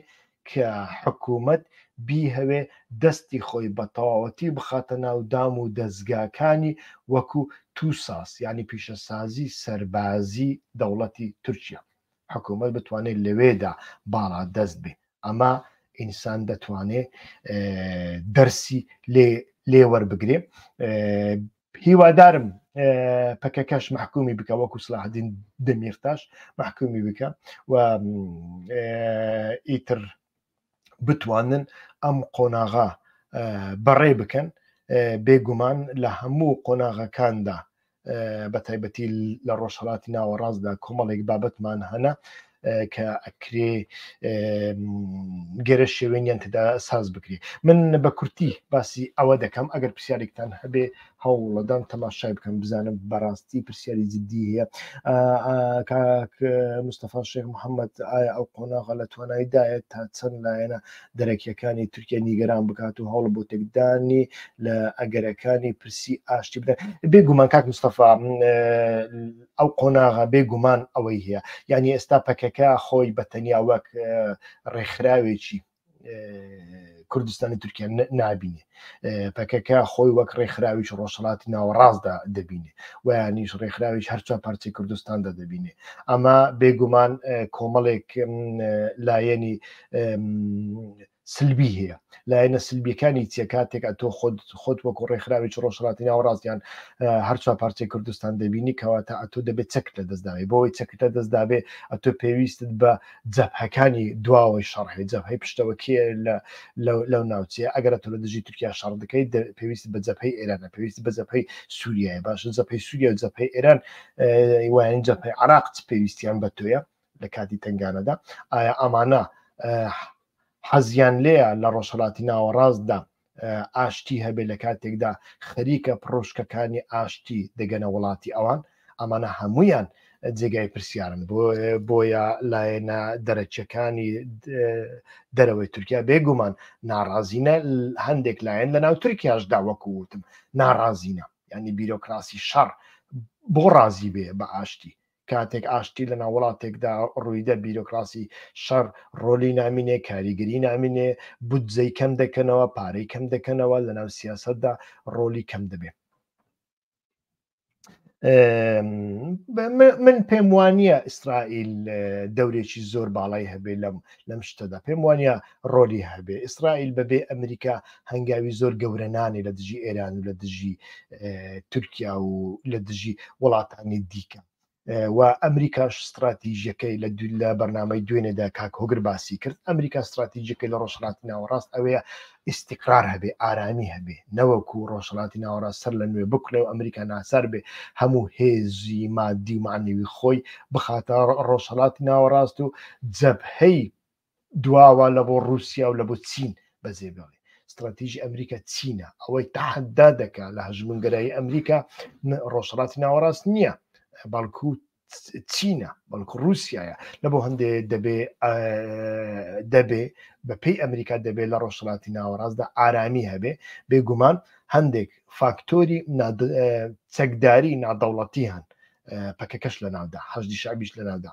S1: کە حکوومەت بیهەوێ دەستی خۆی بە تەواوەتی بخاتە ناو دام و دەستگاکانی وەکو تووساس یعنی پیشەسازی سەربازی دەوڵەتی تورکیا حکوومەت بتوانێت لەوێدا باڵا دەست بێ ئەمە ئینسان دەتوانێت دەرسی لێ وەربگرێ هیوادارم پەکەکەش محکومی بکە وەکو سلاحدین دەمیرتاش محکومی بکە و ئیتر بتوانن ئەم قۆناغا بەڕێ بکەن بێگومان لە هەموو قۆناغەکاندا بە تایبەتی لە ڕۆژهەڵاتی ناوەڕاستدا کۆمەڵێک بابەتمان هەنا کە ئەکرێ گەرە شێوێنیان تدا ساز بکرێ من بە کورتی باسی ئەوە دەکەم ئەگەر پرسیارێکتان هەبێ هەوڵەدان تەماشای بکەم بزانم بەڕاستی پرسیاری جددی هەیە مستەفا شێخ محەممەد ئایا ئەو قۆناغە لە تواناییدایە تا چەند لایەنە دەرەکیەکانی تورکیا نیگەران بکات و هەوڵ بۆ تێکدانی لە ئەگەرەکانی پرسی ئاشتی بدەن بێگومان کاک مستەفا ئەو قۆناغە بێگومان ئەوەی هەیە یعنی ئێستا پەکەکە خۆی بەتەنیا وەک ڕێکخراوێکی کوردستانی تورکیا نابینێ پەکەکە خۆی وەک ڕێکخراویش ڕۆژهەڵاتی ناوەڕاستدا دەبینێ ویانیش ڕێکخراویش هەرچە پارچەی کوردستاندا دەبینێ ئەمە بێگومان کۆمەڵێک لایەنی سلبی هەیە لایەنە سلبیەکانی چێکاتێک ئەتۆ خۆت وەکو ڕێکخراوێکی ڕۆژهەڵاتی ناوەڕاستیان هەرچوە پارچەی کوردستان دەبینی کەواتە ئەتۆ دەبێت چەک لە دەستداوێ بۆەوەی چەک لە دەستدابێ ئەتۆ پێویستت بە جەبهەکانی دواوەی شەڕهەیە جەبهەی پشتەوەکیە لەو ناوچەیە ئەگەر تۆ لە دژی تورکیا شەڕ دەکەیت پێویست بە جەبهەی ئێرانە پێویست بە جەبهەی سووریایە باشە جەبهەی سووریا و جەبهەی ئێران وایەن جەبهەی عێراق پێویستیان بە تۆیە لە کاتی تنگانەدا ئایا ئەمانە حەزیان لێیە لە ڕۆژهەڵاتی ناوەڕاستدا ئاشتی هەبێت لە کاتێکدا خەریکە پرۆشکەکانی ئاشتی دەگەنە وڵاتی ئەوان ئەمانە هەمویان جێگای پرسیارن بۆیە لایەنە دەرەچەکانی دەرەوەی تورکیا بێگومان ناڕازینە هەندێک لایەن لە ناو تورکیاشدا وەکووتم ناڕازینە ینی بیرۆکراسی شەڕ بۆ ڕازی بێ بە ئاشتی کاتێک ئاشتی لە ناو وڵاتێکدا ڕوویدە بیرۆکراسی شەڕ ڕۆلی نامینێ کاریگەری نامینێ بودجەی کەم دەکەنەوە پارەی کەم دەکەنەوە لە ناو سیاسەتدا ڕۆلی کەم دەبێت. من پێم وانە ئیسرائیل دەورێکی زۆر باڵای هەبێ لەم شتەدا پێم وانە ڕۆلی هەبێ ئیسرائیل بەبێ ئەمریکا هەنگاوی زۆر گەورەنانی لە دژی ئێران و لە دژی تورکیا و لە دژی وڵاتانی دیکە و ئەمریکاش استراتیژیەکەی لە بەرنامەی دوێنێدا کاک هۆگر باسی کرد ئەمریکا استراتیژیەکەی لە ڕۆژهەڵاتی ناوەڕاست ئەوەیە ئیستیقرار هەبێ ئارامی هەبێ نەوەکو ڕۆژهەڵاتی ناوەڕاست سەر لە نوێ بکڵێ و ئەمریکا ناسەر بێ هەموو هێزی مادی و معنەوی خۆی بخاتە ڕۆژهەڵاتی ناوەڕاست و جەبهەی دواوە لە بۆ رووسیا و لە بۆ چین بەجێ بێڵێ استراتیژی ئەمریکا چینە ئەوەی تەحەدا دەکا لە هەژمنگەرایی ئەمریکا ڕۆژهەڵاتی ناوەڕاست نییە بەڵکو چینە بەڵکو رووسایە لە بۆ هەندێ دەبێ بە پێی ئەمریکا دەبێت لە ڕۆژهەڵاتی ناوەڕاستدا ئارامی هەبێ بێگومان هەندێک فاکتۆری چەکداری نادەوڵەتی هەن پەکەکەش لە ناودا حەشدی شعبیش لە ناودا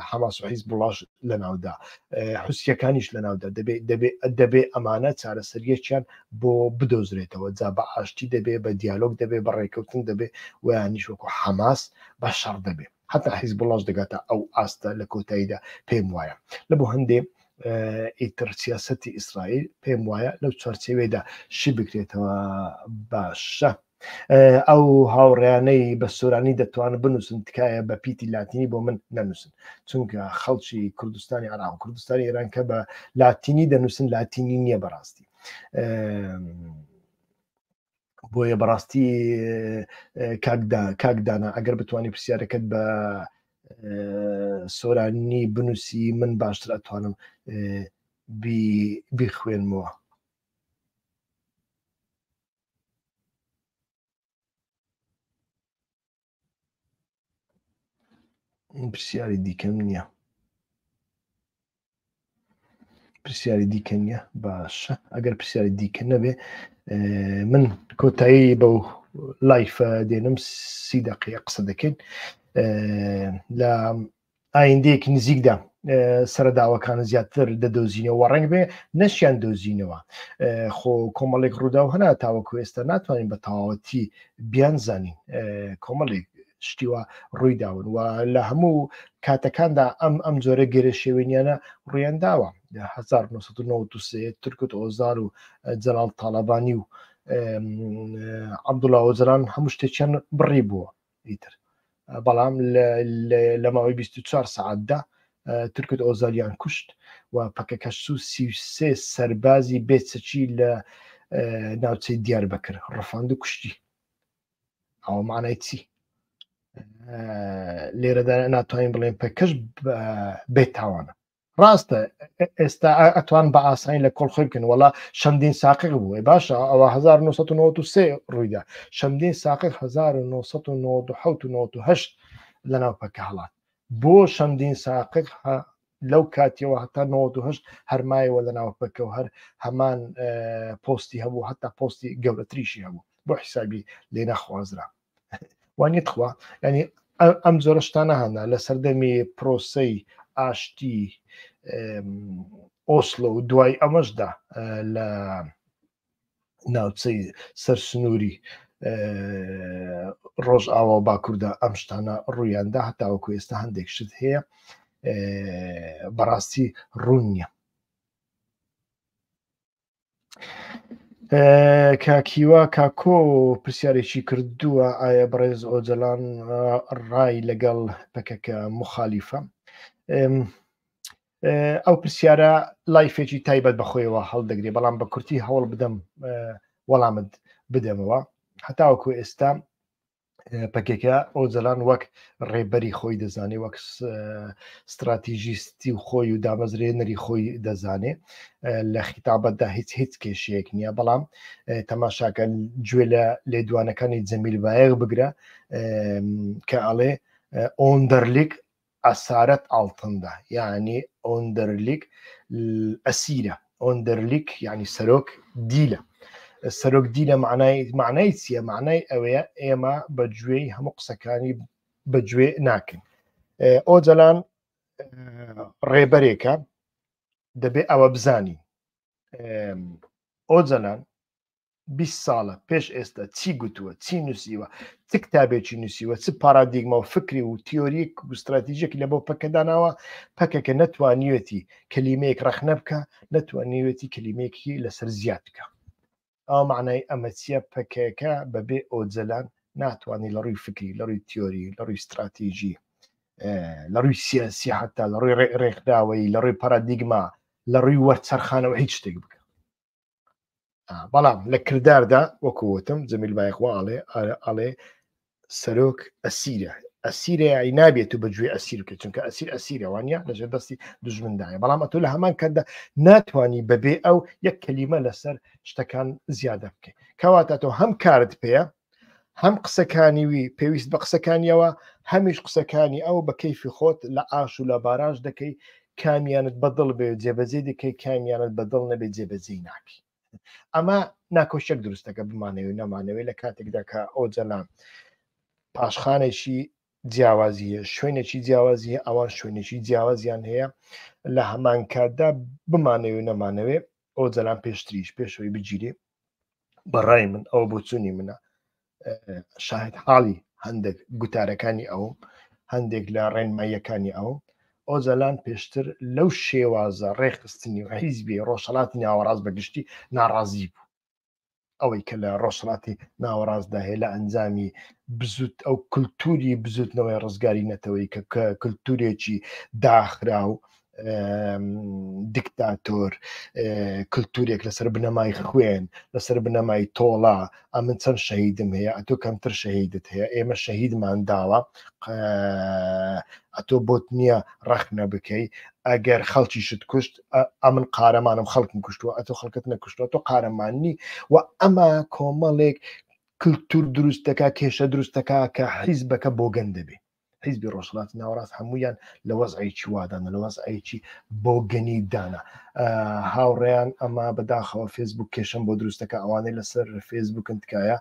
S1: حەماس و حیزب الله لە ناودا حوسیەکانیش لە ناودا دەبێ ئەمانە چارەسەریەکیان بۆ بدۆزرێتەوە جا بە ئاشتی دەبێ بە دیالۆگ دەبێ بە ڕێکەوتن دەبێ ویانیش وەکو حەماس بە شەڕ دەبێ حتا حیزب الله دەگاتە ئەو ئاستە لە کۆتاییدا پێم وایە لە بۆ هەندێ ئیتر سیاسەتی ئیسرائیل پێم وایە لەو چوارچێوێدا شی بکرێتەوە باشە ئەو هاوڕێیانەی بە سۆرانی دەتوانن بنووسن تکایە بە پیتی لاتینی بۆ من نەنووسن چونکە خەڵکی کوردستانی عێراق و کوردستانی ئێران کە بە لاتینی دەنووسن لاتینی نییە بەڕاستی بۆیە بەڕاستی کاکدانا ئەگەر بتوانانی پرسیارەکەت بە سۆرانی بنووسی من باشتر ئەتوانم بیخوێنمەوە. پرسیاری دیکەم نییە پرسیاری دیکە نییە باشە ئەگەر پرسیاری دیکە نەبێ من کۆتایی بەو لایفە دێنم 30 دقیقە قسە دەکەین لە ئایندەیەکی نزیکدا سەرداوەکان زیاتر دەدۆزینەوە ڕنگ بێ نەشیان دۆزینەوە خۆ کۆمەڵێک ڕوودا و هەنا تاوەکو ئێستا ناتوانین بە تەواوەتی بیان زانین کۆمەڵێک شتیوە ڕوویداون و لە هەموو کاتەکاندا ئەم جۆرە گەرە شێوێنیانە ڕویان داوە 1993 تورکت ئۆزار و جەلال تاالبانی و عەبدوڵڵا ئۆجەلان هەموو شتێکیان بڕی بووە ئیتر بەڵام لە ماوەی 24 سعاتدا تورکت ئۆزاریان کوشت و پەکەکە 33 سەربازی بێچەکی لە ناوچەی دیاربەکر ڕەفاند و کوشتی ئەوە مانای چی لێرەدا ناتوانین بڵێن پەکەش بێتاوانە ڕاستە ئێستا ئەتوان بە ئاسانی لە کۆڵخۆی بکەن وەڵا شەمدین ساقق بووە باشە ئەوە 1993 ڕوویدا شەمدین ساقق 1997 لە ناو پەکە هەڵات بۆ شەمدین ساقق لەو کاتیەوە هەتا 98 هەرمایەوە لە ناو پەکە و هەر هەمان پۆستی هەبوو هەتا پۆستی گەورەتریشی هەبوو بۆ حیسابی لێ نەخوازرا وانیت خوا ینی ئەم جۆرە شتانە هەنا لە سەردەمی پرۆسەی ئاشتی ئۆسلۆ و دوای ئەمەشدا لە ناوچەی سەرسنووری ڕۆژ ئاوا و باکووردا ئەم شتانە ڕوویاندا هەتاوەکو ئێستا هەندێک شت هەیە بەڕاستی ڕوون نییە کاکیوا کاکۆ پرسیارێکی کردووە ئایا بەڕێز ئۆجەلان ڕای لەگەڵ پەکەکە مخالیفە. ئەو پرسیارە لایفێکی تایبەت بەخۆیەوە هەڵدەگرێ، بەڵام بە کورتی هەوڵ بدەم وەڵامت بدەمەوە. هەتاوەکو ئێستا پەکێکە ئۆجەلان وەک ڕێبەری خۆی دەزانێ، وەک استراتیژیستی و خۆی و دامەزرێنەری خۆی دەزانێ، لە خیتابەتدا هیچ کێشەیەک نییە، بەڵام تەماشاکە گوێ لە لێدوانەکانی جەمیل بایەغ بگرە کە ئەڵێ ئۆندەرلیک ئەسارەت ئاڵتندا، یعنی ئۆندەرلیک ئەسیرە، ئۆندەرلیک یعنی سەرۆک دیلە. سەرۆک دیلە معنای چییە؟ معنای ئەوەیە ئێمە بەگوێی هەموو قسەکانی بەگوێ ناکەین. ئۆجەلان ڕێبەرێکە دەبێ ئەوە بزانی ئۆجەلان 20 ساڵە پێش ئێستا چی گوتووە، چی نووسیوە، چ کتابێکی نووسیوە، چ پارادیگمە و فکری و تیۆریک و استراتیژیەکی لە بۆ پەکەداناوە، پەکەکە نەتوانیوێتی کەلیمەیەک ڕەخنە بکە، نەتوانیوێتی کەلیمەیەکی لەسەر زیاد بکە. ئەو معنای ئەمە چیە؟ پەکەکە بەبێ ئۆجەلان ناتوانانی لە ڕووی فکری، لە ڕووی تیۆری، لە ڕووی استراتیژی، لە ڕووی سیاسی، حتا لە ڕووی ڕێکداوەی، لە ڕووی پارادیگما، لە ڕووی وەرچەرخانەوە هیچ شتێک بکە. بەڵام لە کرداردا وەکووتم جەمیل بایەخوا ئەڵێ سەرۆک ئەسیرە، ئەسیرە نابێت و بەگوێ ئەسیر بکە، چونکە ئەسیر ئەسیرە وانە لەژێر دەستی دژمندایە، بەڵام ئەتۆ لە هەمان کەدا ناتوانانی بەبێ ئەو یەک کەلیمە لەسەر شتەکان زیادە بکەیت، کەواتە تۆ هەم کارت پێە، هەم قسەکانی وی پێویست بە قسەکانیەوە، هەمیش قسەکانی ئەو بە کەیفی خۆت لە ئاش و لە باراش دەکەی، کامیانت بەدڵ بێ جێبەجێ دەکەی، کامیانت بەدڵ نەبێت جێبەجێ ناکەی. ئەمە ناکۆشێک دروستەکە بمانەوەی نەمانەوەی لە کاتێکدا کە ئۆجەلان پاشخانێکی جیاوازیە، شوێنێکی جیاوازیە، ئەوان شوێنێکی جیاوازیان هەیە، لە هەمان کاتدا بمانەوەی نەمانەوێ ئۆجەلان پێشتریش پێشەوەی بگیرێ بەڕای من ئەوە بۆ چوونی منە شاهد حاڵی هەندێک گوتارەکانی ئەو، هەندێک لە ڕێنماییەکانی ئەو، ئۆجەلان پێشتر لەو شێوازە ڕێخستنی و حیزبی ڕۆژهەڵاتی ناوەڕاست بەگشتی ناڕازی بوو. ئەوەی کە لە ڕۆژهەڵاتی ناوەڕاستدا هەیە لە ئەنجامی بزوت ئەو کولتوری بزوتنەوەی ڕزگاری نەتەوەی کە کولتورێکی داخرا و دیکتاتۆر، کولتورێک لەسەر بنەمای خوێن، لەسەر بنەمای تۆڵا، ئەمن چەند شەهیدم هەیە، ئەتۆ کەمتر شەهیدت هەیە، ئێمە شەهیدمان داوە، ئەتۆ بۆت نییە ڕەخنە بکەی، ئەگەر خەڵکی شت کوشت ئەمن قارەمانم خەڵکم کوشتووە، ئەتۆ خەڵکت نەکوشتووە، تۆ قارەمانی و ئەمە کۆمەڵێک کللتور دروستەکە، کێشە دروستەکە کە حیزبەکە بۆ گەندەبێ. حیزبی ڕۆژهەڵاتی ناوەڕاست هەمویان لە وەزعێکی وادانە، لە وەزعێکی بۆ گەنیدانە. هاوڕێیان ئەمە بەداخەوە فێسبوک کێشم بۆ دروستەکە، ئەوانەی لەسەر فێسبوکن تکایە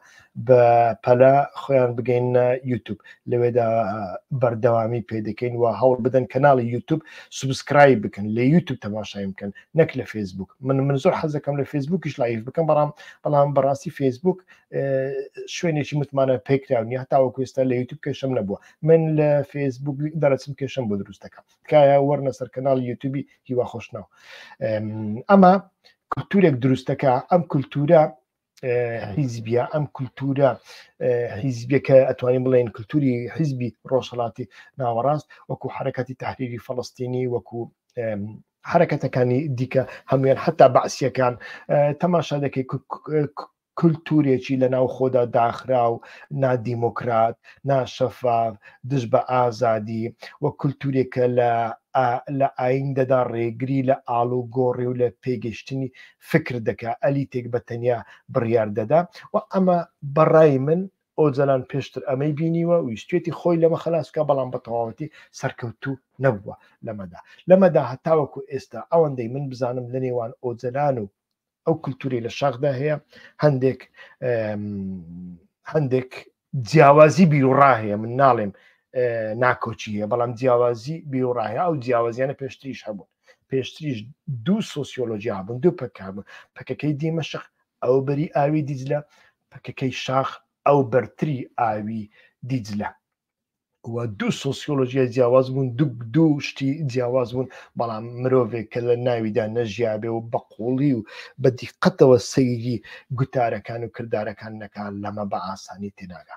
S1: بە پەلا خۆیان بگەین یوتیوب، لەوێدا بەردەوامی پێ دەکەین و هەوڵ بدەن کەناڵی یوتیوب سوبسکرایب بکەن، لە یوتیوب تەماشای بکەن، نەک لە فێسبوک. من زۆر حەزەکەم لە فێسبوکیش لایف بکەم، بەڵام بەڕاستی فێسبوک شوێنێکی متمانە پێکراونی، هەتاوەکو ئێستا لە یوتیوب کێشم نەبووە، من لە فێسبوک دەرەچم کێشم بۆ دروستەکە، تکایە وەرنە سەر کەناڵ یوتیوبی هیوا خۆشنەوە. ئەمە کولتورێک دروستەکە، ئەم کولتورە حیزبیە، ئەم کولتورە حیزبیەکە ئەتوانین بڵێن کولتوری حیزبی ڕۆژهەڵاتی ناوەڕاست، وەکو حرەکەتی تەحریری فەڵەستینی، وەکو حرەکەتەکانی دیکە هەمویان حتا بەعسیەکان تەماشا دەکەی کولتورێکی لە ناو خۆدا داخرا و نادیموکرات، ناشەفاف، دژ بە ئازادی، وە کولتورێکە لە ئایندەدا ڕێگری لە ئاڵوگۆڕی و لە پێگەشتنی فکر دەکا، ئەلیتێک بە تەنیا بڕیار دەدا و ئەمە بەڕای من ئۆجەلان پێشتر ئەمەی بینیوە و ویستێتی خۆی لەمە خەلاسکە، بەڵام بە تەواوەتی سەرکەوتوو نەبووە لەمەدا هەتاوەکو ئێستا ئەوەندەی من بزانم لە نێوان ئۆجەلان و ئەو کولتوری لە شاخدا هەیە هەندێک جیاوازی بیرڕا هەیە، من ناڵێم ناکۆچی هەیە، بەڵام جیاوازی بیرڕاهەیە. ئەو جیاوازیانە پێشتریش هەبوون، پێشتریش دوو سۆسیۆلۆژی هەبوون، دوو پەکە هەبوون، پەکەکەی دیمەشق ئەو بەری ئاوی دیجلە، پەکەکەی شاخ ئەو بەرتری ئاوی دیجلە. و دوو سۆسیۆلۆژیە جیاواز بوون دوو شتی جیاواز بوون بەڵام مرۆڤێک کە لە ناویدا نەژیابێ و بە قوڵی و بە دیقەتەوە سەیری گوتارەکان و کردارەکان نەکات لەمە بە ئاسانی تێناگا.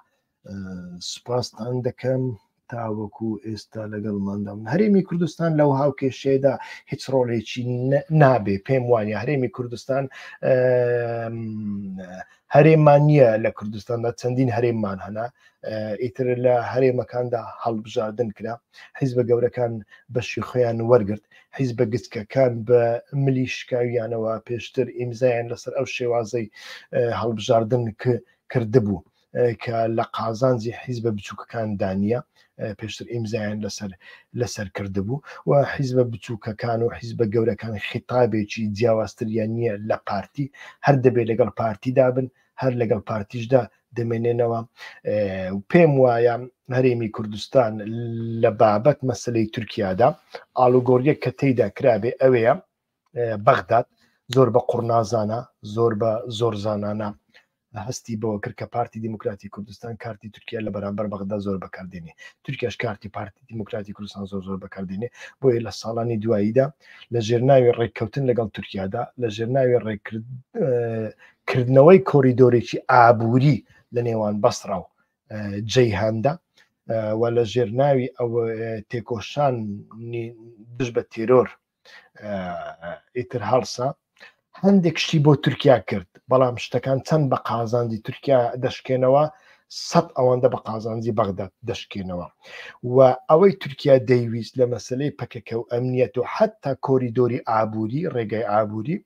S1: سوپاستان دەکەم تاوەکو ئێستا لەگەڵماندا من. هەرێمی کوردستان لەو هاوکێشەیەدا هیچ ڕۆڵێکی نابێ پێم وانە هەرێمی کوردستان هەرێمان نییە لە کوردستاندا چەندین هەرێممان هەنا ئیتر لە هەرێمەکاندا هەڵبژاردن کرا حیزبە گەورەکان بەشی خۆیان وەرگرت حیزبە گچکەکان بە ملیشکاویانەوە پێشتر ئیمزایان لەسەر ئەو شێوازەی هەڵبژاردن کردبوو کە لە قازانجی حیزبە بچووکەکان دانیە پێشتر ئیمزایان لەسەر کردبوو و حیزبە بچووکەکان و حیزبە گەورەکان خیتابێکی جیاوازتریان نییە لە پارتی هەر دەبێت لەگەڵ پارتی دابن هەر لەگەڵ پارتیشدا دەمێنێنەوە. پێم وایە هەرێمی کوردستان لە بابەت مەسلەی تورکیادا ئالوگۆریە کە تێیدا کرابێ ئەوەیە بەغداد زۆر بە قوڕنازانە زۆر بە زۆر زانانە هەستی بەوە کرد کە پارتی دیموکراتی کوردستان کارتی تورکیا لە بەرامبەر بەغدا زۆر بەکاردێنێ توورکیاش کارتی پارتی دیموکراتی کوردستان زۆر بەکاردێنێ بۆیە لە ساڵانی دواییدا لە ژێرناوی ڕێککەوتن لەگەڵ تورکیادا لە ژێرناوی ڕێککردنەوەی کۆریدۆرێکی ئابووری لە نێوان بەسڕا و جەیهاندا و لە ژێرناوی ئەو تێکۆشان دژ بە تیرۆر ئیتر هەڵسا هەندێک شتی بۆ تورکیا کرد بەڵام شتەکان چەند بە قازانجی تورکیا دەشکێنەوە 100 ئەوەندە بە قازانجی بەغداد دەشکێنەوە و ئەوەی تورکیا دەیویست لە مەسلەی پەکەکە و ئەمنیەت و حتا کۆریدۆری ئابووری ڕێگای ئابووری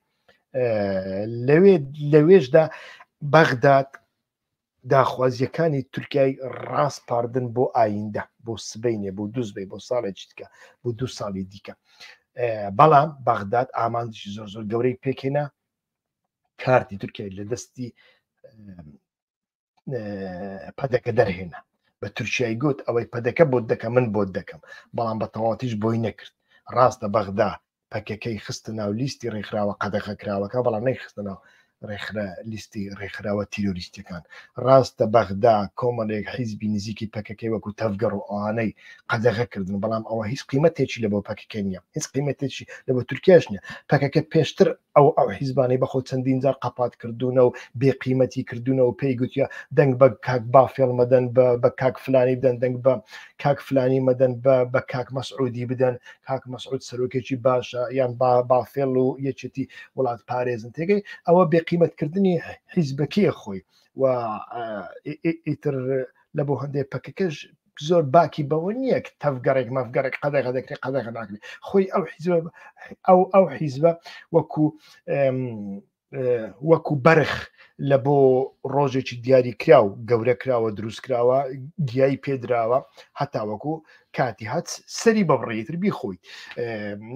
S1: لەوێشدا بەغداد داخوازیەکانی تورکیای ڕاستپاردن بۆ ئایندە بۆ سبەینێ بۆ دووزبەی بۆ ساڵێکی دیکە بۆ 2 ساڵی دیکە بەڵام بەغداد ئامانجی زۆر گەورەی پێکێنا کارتی تورکیای لە دەستی پەدەکە دەرهێنا بە تورکیای گوت ئەوەی پەدەکە بۆ دەکە من بۆ دەکەم بەڵام بە تەواوەتیش بۆی نەکرد ڕاستە بەغدا پەکەکەی خستە ناو لیستی ڕێکخراوە قەدەغە کراوەکە بەڵام نەیخستە ناو لیستی ڕێکخراوە تیرۆریستەکان ڕاستە بەغدا کۆمەڵێک حیزبی نزیکی پەکەکەی وەکو تەفگەڕ و ئەوانەی قەدەغە کردن بەڵام ئەوە هیچ قیمەتێکی لە بۆ پەکەکە نییە هیچ قیمەتێکی لە بۆ تورکیاش نییە پەکەکە پێشتر ئەو حیزبانی بەخۆ چەندین جار قەپات کردوونە و بێقیمەتی کردوونە و پێی گوتیە دەنگ بە کاک بافێڵ مەدەن بە کاک فلانی بدەن دەنگ بە کاک فلانی مەدەن بە کاک مەسعودی بدەن کاک مەسعود سەرۆکێکی باشە یان بافێڵ و یەکێتی وڵات پارێزن تێگەی ئەوە بێقیمەتکردنی حیزبەکەیە خۆی و ئیتر لە بۆ هەندێک پەکەکەش زۆر باکی بەوە نییە تەفگەڕێک مەفگەرێک قەدەغە دەکرێت قەدەغە ناکرێت خۆی ئەو حیزبە وەکو بەرخ لە بۆ ڕۆژێکی دیاری کرا و گەورە کراوە دروست کراوە گیایی پێدراوە هەتا وەکو کاتی هات سەری بەڕێتر بیخۆی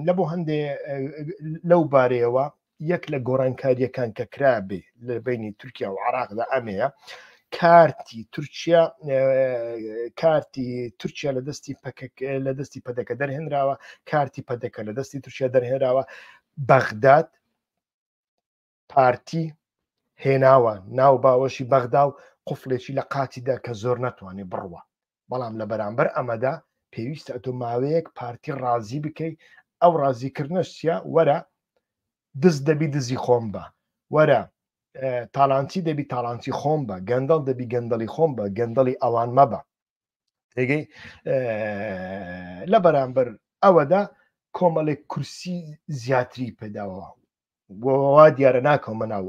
S1: لە بۆ هەندێ لەو بارەیەوە یەک لە گۆڕانکاریەکان کە کرابێ لە بینی تورکیا و عراقدا ئەمەیە کارتی تورکیا لە دەستی پەدەکە دەرهێنراوە کارتی پەدەکە لە دەستی تورکیا دەرهێنراوە بەغداد پارتی هێناوە ناو باوەشی بەغدا و قوفلێکی لە قاتیدا کە زۆر نەتوانێت بڕوە بەڵام لە بەرامبەر ئەمەدا پێویستە ئەتۆ ماوەیەک پارتی ڕازی بکەیت ئەو ڕازیکردنەشتە وەرە دز دەبی دزی خۆم بە وەرە تاالانچی دەبی تاالانچی خۆم بە گەندەڵ دەبی گەندەڵی خۆم بە گەندەڵی ئەوان مەبە تێگەی لە بەرامبەر ئەوەدا کۆمەڵێک کورسی زیاتری پێداوە وا دیارە ناکەمە ناو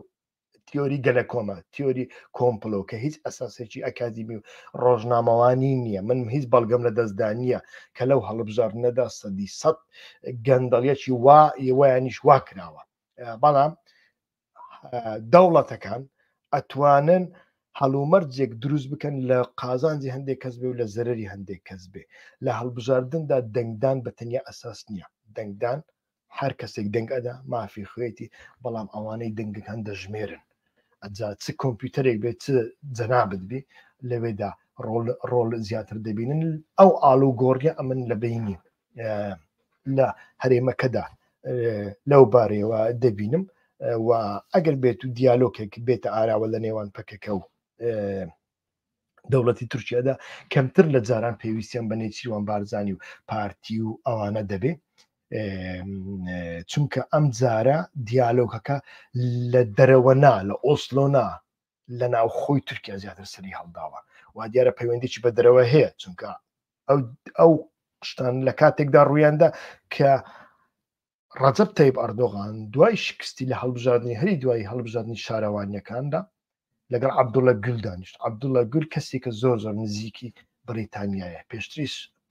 S1: تیۆری گەلە کۆمە تیۆری کۆمپلۆ کە هیچ ئەساسێکی ئەکادیمی و ڕۆژنامەوانی نییە من هیچ بەڵگەم لە دەستدانیە کە لەو هەڵبژاردنەدا 100 گەندەڵیەکی وایانیش وا کراوە بەڵام دەوڵەتەکان ئەتوانن هەڵومەرجێک دروست بکەن لە قازانجی هەندێک کەس بێ و لە زەرری هەندێک کەس بێ لە هەڵبژاردندا دەنگدان بە تەنیا ئەساس نییە دەنگدان هەر کەسێک دەنگ ئەدا مافی خوێتی بەڵام ئەوانەی دەنگەکان دەژمێرن ئەجا چ کۆمپیوتەرێک بێت چ جەنابەت بێ لەوێدا ڕۆڵ زیاتر دەبینن ئەو ئالوگۆڕیە ئەمن لە بینی لە هەرێمەکەدا لەو بارەیەوە دەبینم و ئەگەر بێت و دیالۆکێک بێتە ئاراوە لە نێوان پەکەکە و دەوڵەتی تورکیادا کەمتر لە جاران پێویستیان بە نێچیروان بارزانانی و پارتی و ئەوانە دەبێ چونکە ئەم جارە دیالۆگەکە لە دەرەوەنا لە ئۆسلۆنا لە ناو خۆی تورکیا زیاتر سەری هەڵداوە وا دیارە پەیوەندێکی بە دەرەوە هەیە چونکە ئەو شتان لە کاتێکدا ڕوویاندا کە ڕەجەب تەیب ئەردۆغان دوای شکستی لە هەڵبژاردننی هەری دوای هەڵبژاردننی شارەوانیەکاندا لەگەڵ عەبدوڵە گول دانیشت عەبدوڵە گول کەسێکە زۆر نزیکی بریتانیایە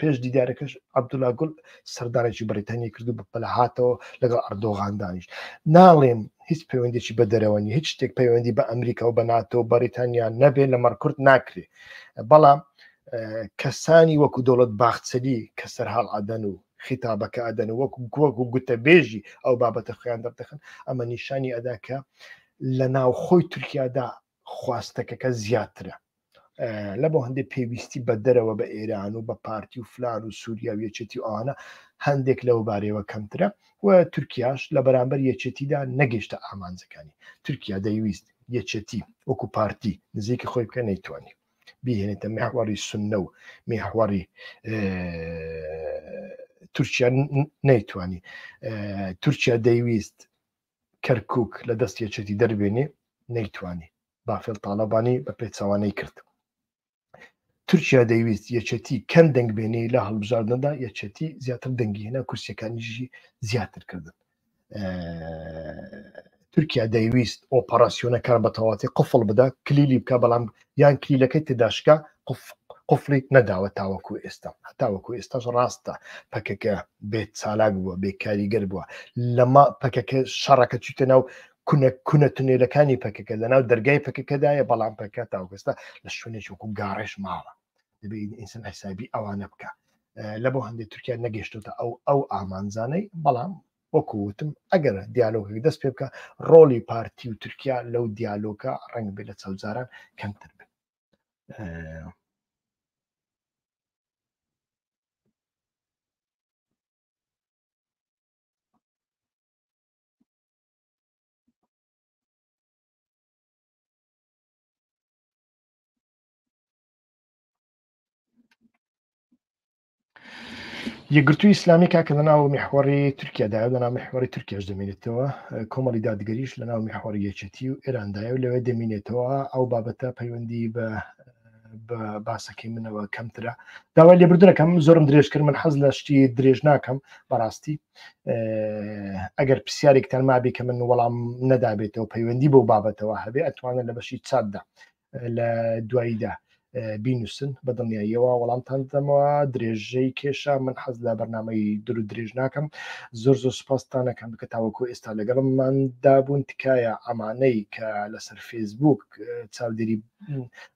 S1: پێش دیدارەکەش عەبدوڵە گول سەردارێکی بریتانیا کردو بەپەلە هاتەوە لەگەڵ ئەردۆغان دانیشت ناڵێم هیچ پەیوەندێکی بە دەرەوەنی هیچ شتێک پەیوەندی بە ئەمریکا و بە ناتۆ بریتانیا نەبێت لە مەڕکورد ناکرێ بەڵام کەسانی وەکو دەوڵەت باخچەلی کە سەرهاڵ ئەدەن و خیتابەکە ئەدەن وەکو گوتە بێژی ئەو بابەتە خۆیان دەردەخن ئەمە نیشانی ئەدا کە لە ناو خۆی تورکیادا خواستەکەکە زیاترە لە بۆ هەندێک پێویستی بە دەرەوە بە ئێران و بە پارتی و فلان و سووریا و یەکێتی و ئەوانە هەندێک لەو بارەوە کەمترە و تورکیاش لە بەرامبەر یەکێتیدا نەگەیشتە ئامانجەکانی تورکیا دەیویست یەکێتی وەکو پارتی نزیکی خۆی بکە نەیتوانی بهێنێتە محوەری سونە و محوەری تورکیا نەیتوانی تورکیا دەیویست کەرکووک لە دەست یەکێتی دەربێنێ نەیتوانی بافێل تاالبانی بە پێچوانەی کرد تورکیا دەیویست یەکێتی کەم دەنگ بێنەی لە هەڵبژاردندا یەکێتی زیاتر دەنگی هێنا کورسیەکانیژی زیاتر کردن تورکیا دەیویست ئۆپەراسیۆنەکان بە تەواتی قفڵ بدە کلیلی بکە بەڵام یان کلیلەکەی تداشکە قفڵی نەداوە تاوەکو ئێستا هەتاوەکو ئێستاش ڕاستە پەکەکە بێت چالاک بووە بێ کاریگەر بووە لەما پەکەکە شەڕەکە چیتە ناو کونە تونێلەکانی پەکەکە لەناو دەرگای پەکەکەدایە بەڵام پەکە تاوکەستا لە شوێنێکی وەکو گاڕێش ماوە دەبێت ئینسان حسابی ئەوانە بکە لە بۆ هەندێک تورکیا نەگەیشتوتە ئەو ئامانزانەی بەڵام وەکووتم ئەگەر دیالۆگێک دەست پێ بکە ڕۆڵی پارتی و تورکیا لەو دیالۆگە ڕنگ بێت لە چەوزاران کەمتر بێت یەکگرتووی ئیسلامی کاکە لەناو میحوەری تورکیادایە لەناو میحوەری تورکیاش دەمێنێتەوە کۆمەڵی دادگەریش لەناو میحوەری یەکێتی و ئێراندایە و لەوێ دەمێنێتەوە ئەو بابەتە پەیوەندی بە باسەکەی منەوە کەمترە داوای لێبوردنەکەم زۆرم درێژکرد من حەز لە شتی درێژ ناکەم بەڕاستی ئەگەر پرسیارێکتان مابێ کە من وەڵام نەدابێتەوە پەیوەندی بۆ بابەتەوە هەبێ ئەتوانە لە بەشی چاتدا لە دواییدا بینوسن بە دڵنیاییەوە وەڵامتان دەمەوە درێژەی کێشە من حەز لە بەرنامەی درو درێژ ناکەم زۆر سوپاستانەکەم بکە تاوەکو ئێستا لەگەڵمماندابوون تکایە ئەمانەی کە لەسەر فێسبوک چاودێری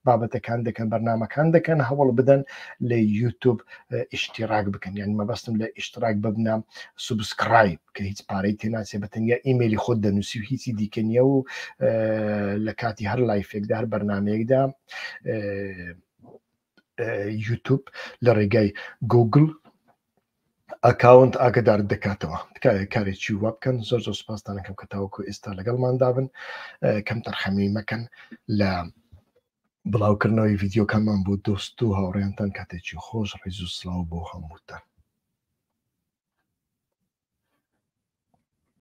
S1: بابەتەکان دەکەن بەرنمەکان دەکەن هەوڵ بدەن لە یوتوب ئیشتیراک بکەن یان مەبەستم لە ئیشتراک ببنە سوبسکرایب کە هیچ پارەی تێناچێ بەتەنیا ئیمێلی خۆت دەنووسی و هیچی دیکەنیە و لە کاتی هەر لایفێکدا هەر بەرنمەیەکدا یوتوب لە ڕێگای گوگل ئەکاونت ئاگدار دەکاتەوە تکایە کارێکی وا بکەن زۆر سوپاسدانەکەم کە تاوەکو ئێستا لەگەڵماندابن کەم تەرخەمی مەکەن لە بڵاوکردنەوەی ڤیددیۆکانمان بۆ دۆست و هاوڕێیانتان کاتێکی خۆش ڕێز و سلااو بۆ هەمووتان